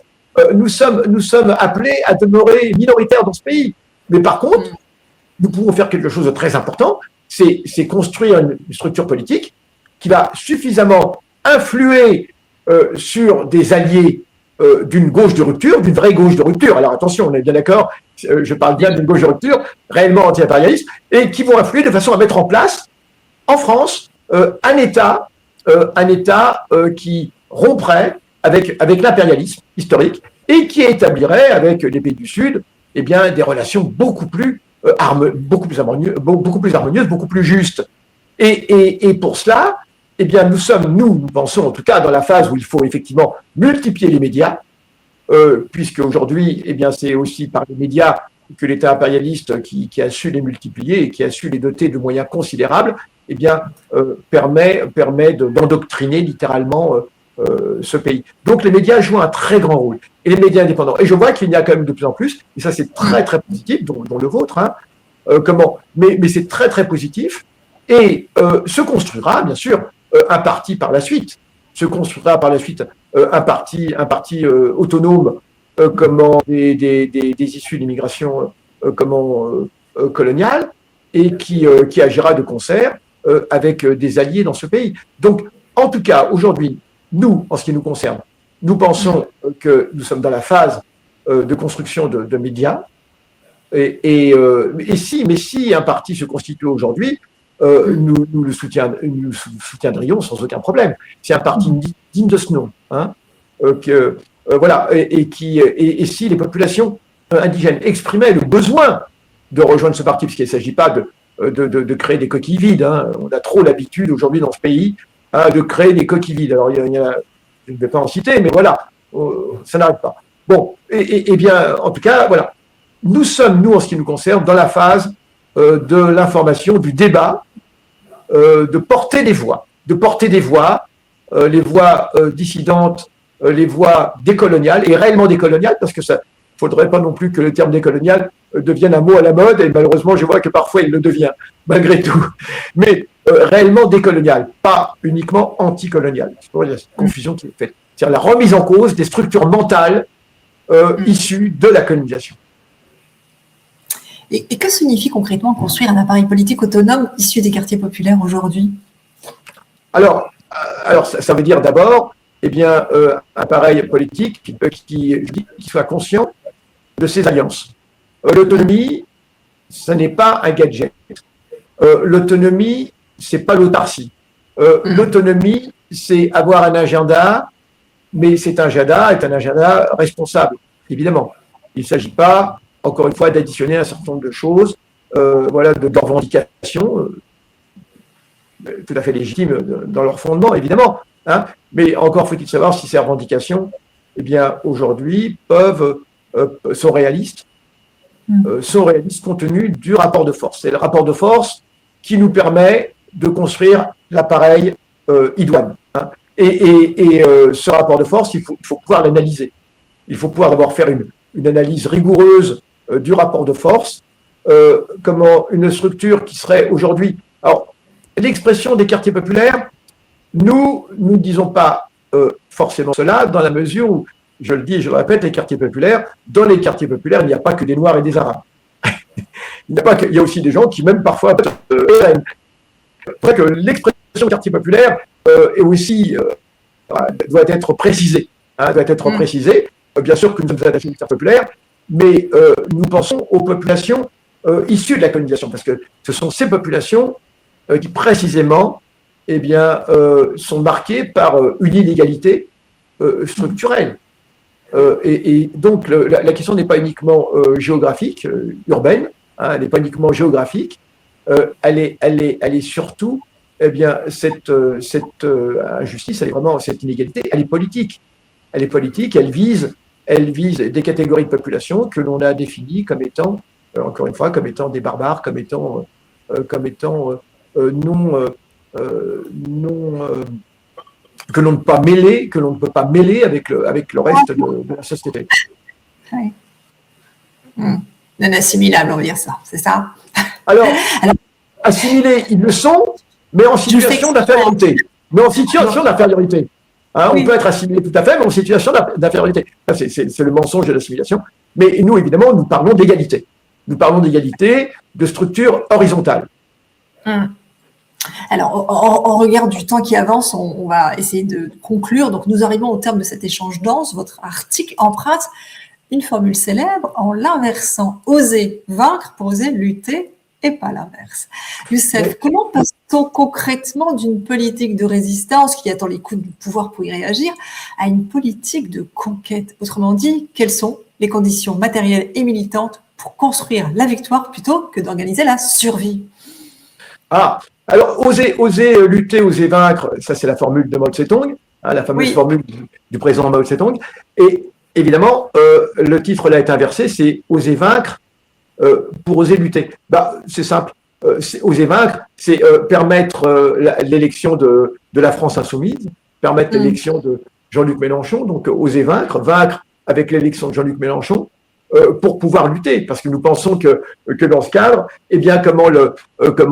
nous sommes appelés à demeurer minoritaires dans ce pays. Mais par contre, nous pouvons faire quelque chose de très important, c'est construire une structure politique qui va suffisamment influer sur des alliés d'une gauche de rupture, d'une vraie gauche de rupture. Alors attention, on est bien d'accord, je parle bien d'une gauche de rupture, réellement anti-impérialiste, et qui vont influer de façon à mettre en place, en France, un État qui romprait avec l'impérialisme historique et qui établirait avec les pays du Sud des relations beaucoup plus harmonieuses, beaucoup plus justes. Et pour cela, nous pensons en tout cas dans la phase où il faut effectivement multiplier les médias, puisque aujourd'hui, c'est aussi par les médias que l'État impérialiste qui a su les multiplier et qui a su les doter de moyens considérables, permet d'endoctriner littéralement ce pays. Donc les médias jouent un très grand rôle, et les médias indépendants. Et je vois qu'il y en a quand même de plus en plus, et ça c'est très très positif, dont le vôtre, hein, mais c'est très très positif, et se construira bien sûr un parti par la suite, un parti autonome, des issues d'immigration coloniale, et qui agira de concert avec des alliés dans ce pays. Donc, en tout cas, aujourd'hui, nous, en ce qui nous concerne, nous pensons que nous sommes dans la phase de construction de médias, mais si un parti se constitue aujourd'hui, nous le soutiendrions sans aucun problème. C'est un parti digne de ce nom, hein, voilà, et si les populations indigènes exprimaient le besoin de rejoindre ce parti, parce qu'il ne s'agit pas de créer des coquilles vides, hein. On a trop l'habitude aujourd'hui dans ce pays de créer des coquilles vides. Alors je ne vais pas en citer, mais voilà, ça n'arrête pas. Bon, en tout cas, voilà, nous sommes, en ce qui nous concerne, dans la phase de l'information, du débat, de porter des voix, les voix dissidentes, les voix décoloniales, et réellement décoloniales, parce que ça ne faudrait pas non plus que le terme décolonial devienne un mot à la mode, et malheureusement, je vois que parfois il le devient, malgré tout. Mais réellement décolonial, pas uniquement anticolonial. Il y a cette confusion qui est faite. C'est-à-dire la remise en cause des structures mentales issues de la colonisation. Et que signifie concrètement construire un appareil politique autonome issu des quartiers populaires aujourd'hui? Alors, ça veut dire d'abord, un appareil politique qui soit conscient de ses alliances. L'autonomie, ce n'est pas un gadget. L'autonomie, c'est pas l'autarcie. L'autonomie, c'est avoir un agenda, mais cet agenda est un agenda responsable, évidemment. Il ne s'agit pas, encore une fois, d'additionner un certain nombre de choses, de revendications, tout à fait légitimes dans leur fondement, évidemment. Hein, mais encore faut-il savoir si ces revendications, aujourd'hui, sont réalistes compte tenu du rapport de force. C'est le rapport de force qui nous permet de construire l'appareil idoine. Hein. Et ce rapport de force, il faut pouvoir l'analyser. Il faut pouvoir d'abord faire une analyse rigoureuse du rapport de force, comment une structure qui serait aujourd'hui... Alors, l'expression des quartiers populaires, nous ne disons pas forcément cela, dans la mesure où, je le dis et je le répète, dans les quartiers populaires, il n'y a pas que des Noirs et des Arabes. Il y a aussi des gens qui, même parfois, c'est vrai que l'expression quartier populaire est aussi, doit être précisée. Hein, précisée. Bien sûr que nous sommes attachés aux quartiers populaires, mais nous pensons aux populations issues de la colonisation, parce que ce sont ces populations qui, précisément, sont marquées par une inégalité structurelle. Et donc, la question n'est pas uniquement géographique, urbaine, hein, elle n'est pas uniquement géographique, elle est surtout, eh bien, cette injustice, elle est vraiment, cette inégalité, elle est politique. Elle est politique, elle vise des catégories de population que l'on a définies comme étant, encore une fois, comme étant des barbares, comme étant non, que l'on ne peut pas mêler avec le reste de la société. Oui. Non assimilable, on va dire ça, c'est ça? Alors, assimilés, ils le sont, mais en situation d'infériorité. Hein, oui. On peut être assimilé tout à fait, mais en situation d'infériorité. C'est le mensonge de l'assimilation. Mais nous, évidemment, nous parlons d'égalité. Nous parlons d'égalité, de structure horizontale. Alors, au regard du temps qui avance, on va essayer de conclure. Donc, nous arrivons au terme de cet échange dense. Votre article emprunte une formule célèbre en l'inversant. Oser vaincre pour oser lutter et pas l'inverse. Youssef, comment passe-t-on concrètement d'une politique de résistance qui attend les coups du pouvoir pour y réagir à une politique de conquête? Autrement dit, quelles sont les conditions matérielles et militantes pour construire la victoire plutôt que d'organiser la survie? Alors, oser lutter, oser vaincre, ça c'est la formule de Mao Tse-tung, hein, la fameuse formule du président Mao Tse-tung. Et évidemment, le titre là est inversé, c'est oser vaincre pour oser lutter. C'est simple. Oser vaincre, c'est permettre l'élection de la France insoumise, permettre l'élection de Jean-Luc Mélenchon, donc oser vaincre avec l'élection de Jean-Luc Mélenchon, pour pouvoir lutter, parce que nous pensons que dans ce cadre, eh bien, comment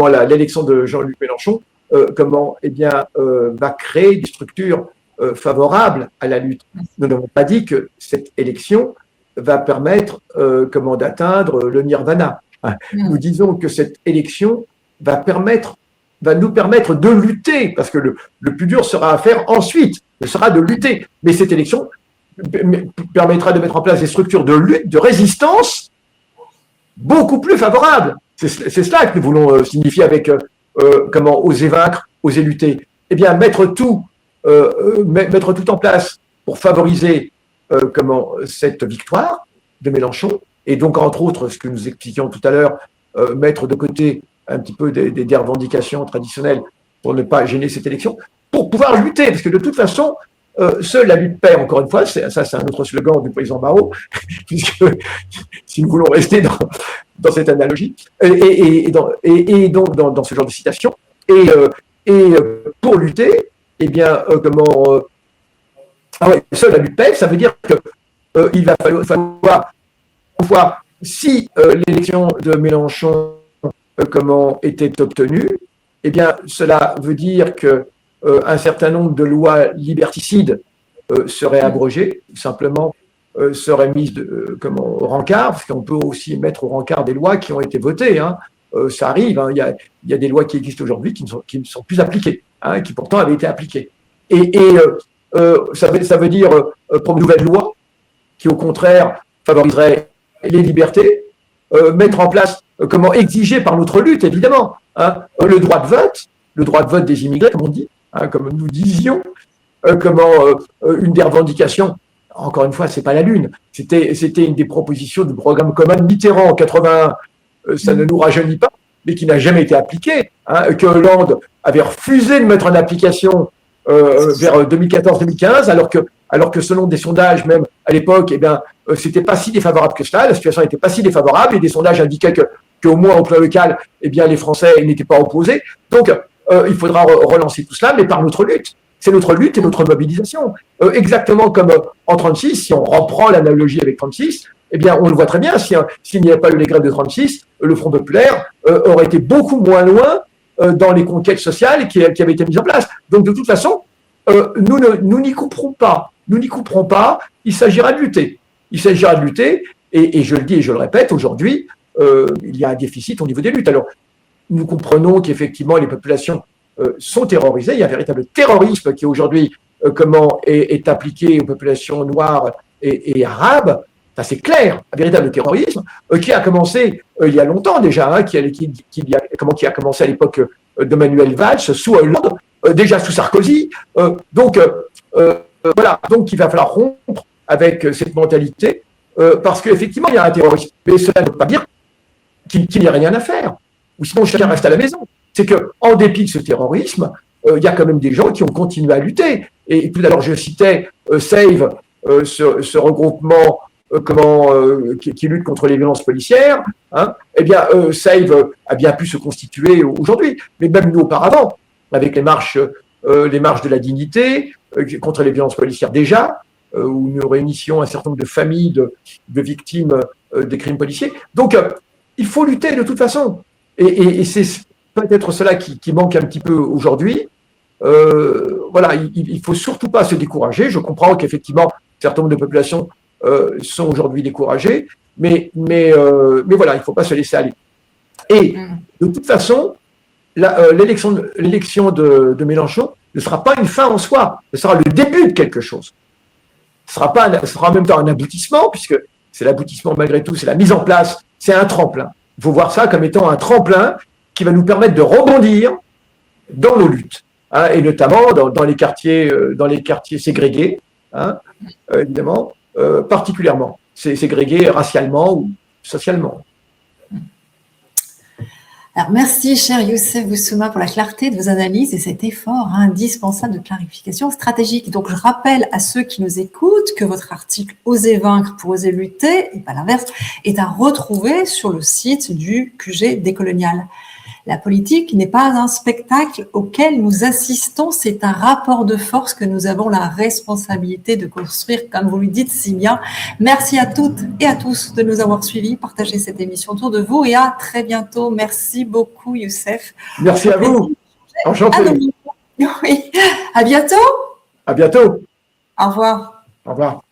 l'élection de Jean-Luc Mélenchon, va créer des structures favorables à la lutte. Nous n'avons pas dit que cette élection va permettre d'atteindre le nirvana. Nous disons que cette élection va nous permettre de lutter, parce que le plus dur sera à faire ensuite, ce sera de lutter. Mais cette élection permettra de mettre en place des structures de lutte, de résistance beaucoup plus favorables. C'est cela que nous voulons signifier avec oser vaincre, oser lutter. Eh bien, mettre tout en place pour favoriser cette victoire de Mélenchon, et donc, entre autres, ce que nous expliquions tout à l'heure, mettre de côté un petit peu des revendications traditionnelles pour ne pas gêner cette élection, pour pouvoir lutter, parce que de toute façon, seule la lutte paie, encore une fois, c'est un autre slogan du président Mao, puisque si nous voulons rester dans cette analogie, et donc dans ce genre de citation, et pour lutter, eh bien, seule la lutte paie, ça veut dire qu'il va falloir, si l'élection de Mélenchon était obtenue, eh bien, cela veut dire que un certain nombre de lois liberticides seraient abrogées, simplement seraient mises au rencard, parce qu'on peut aussi mettre au rencard des lois qui ont été votées. Hein. Ça arrive, hein, il y a des lois qui existent aujourd'hui qui ne sont plus appliquées, hein, qui pourtant avaient été appliquées. Et ça veut dire pour de nouvelles lois qui, au contraire, favoriseraient les libertés, mettre en place, exiger par notre lutte, évidemment, hein, le droit de vote des immigrés, comme on dit, hein, comme nous disions, une des revendications, encore une fois, c'est pas la Lune, c'était une des propositions du programme commun de Mitterrand en 81, ça ne nous rajeunit pas, mais qui n'a jamais été appliqué, hein, que Hollande avait refusé de mettre en application vers 2014-2015, alors que selon des sondages, même à l'époque, eh bien, c'était pas si défavorable que cela, la situation n'était pas si défavorable, et des sondages indiquaient qu'au moins au plan local, eh bien, les Français n'étaient pas opposés. Donc, il faudra relancer tout cela, mais par notre lutte. C'est notre lutte et notre mobilisation. Exactement comme en 36, si on reprend l'analogie avec 36, eh bien, on le voit très bien, s'il n'y avait pas eu les grèves de 36, le Front populaire aurait été beaucoup moins loin dans les conquêtes sociales qui avaient été mises en place. Donc, de toute façon, nous n'y couperons pas. Nous n'y couperons pas. Il s'agira de lutter. Il s'agira de lutter. Et je le dis et je le répète, aujourd'hui, il y a un déficit au niveau des luttes. Alors, nous comprenons qu'effectivement, les populations sont terrorisées. Il y a un véritable terrorisme qui aujourd'hui est appliqué aux populations noires et arabes. Ça, c'est clair, un véritable terrorisme qui a commencé il y a longtemps déjà, hein, qui a commencé à l'époque de Manuel Valls, sous Hollande, déjà sous Sarkozy. Donc, il va falloir rompre avec cette mentalité, parce qu'effectivement, il y a un terrorisme. Mais cela ne veut pas dire qu'il n'y a rien à faire, ou sinon chacun reste à la maison. C'est qu'en dépit de ce terrorisme, il y a quand même des gens qui ont continué à lutter. Et tout à l'heure, je citais SAVE, ce regroupement qui lutte contre les violences policières. Hein. Eh bien, SAVE a bien pu se constituer aujourd'hui, mais même nous auparavant, avec les marches de la dignité, contre les violences policières déjà, où nous réunissions un certain nombre de familles de victimes des crimes policiers. Donc, il faut lutter de toute façon. Et c'est peut-être cela qui manque un petit peu aujourd'hui. Voilà, il ne faut surtout pas se décourager. Je comprends qu'effectivement, un certain nombre de populations sont aujourd'hui découragées, mais voilà, il ne faut pas se laisser aller. Et de toute façon, l'élection de Mélenchon ne sera pas une fin en soi, ce sera le début de quelque chose. Ce sera en même temps un aboutissement, puisque c'est l'aboutissement malgré tout, c'est la mise en place, c'est un tremplin. Il faut voir ça comme étant un tremplin qui va nous permettre de rebondir dans nos luttes, hein, et notamment dans les quartiers ségrégués, hein, évidemment, particulièrement ségrégués racialement ou socialement. Alors, merci, cher Youssef Boussouma, pour la clarté de vos analyses et cet effort indispensable de clarification stratégique. Donc, je rappelle à ceux qui nous écoutent que votre article « Oser vaincre pour oser lutter » et pas l'inverse, est à retrouver sur le site du QG décolonial. La politique n'est pas un spectacle auquel nous assistons, c'est un rapport de force que nous avons la responsabilité de construire, comme vous le dites si bien. Merci à toutes et à tous de nous avoir suivis, partagez cette émission autour de vous et à très bientôt. Merci beaucoup, Youssef. Merci à vous. Enchanté. Oui. À bientôt. À bientôt. Au revoir. Au revoir.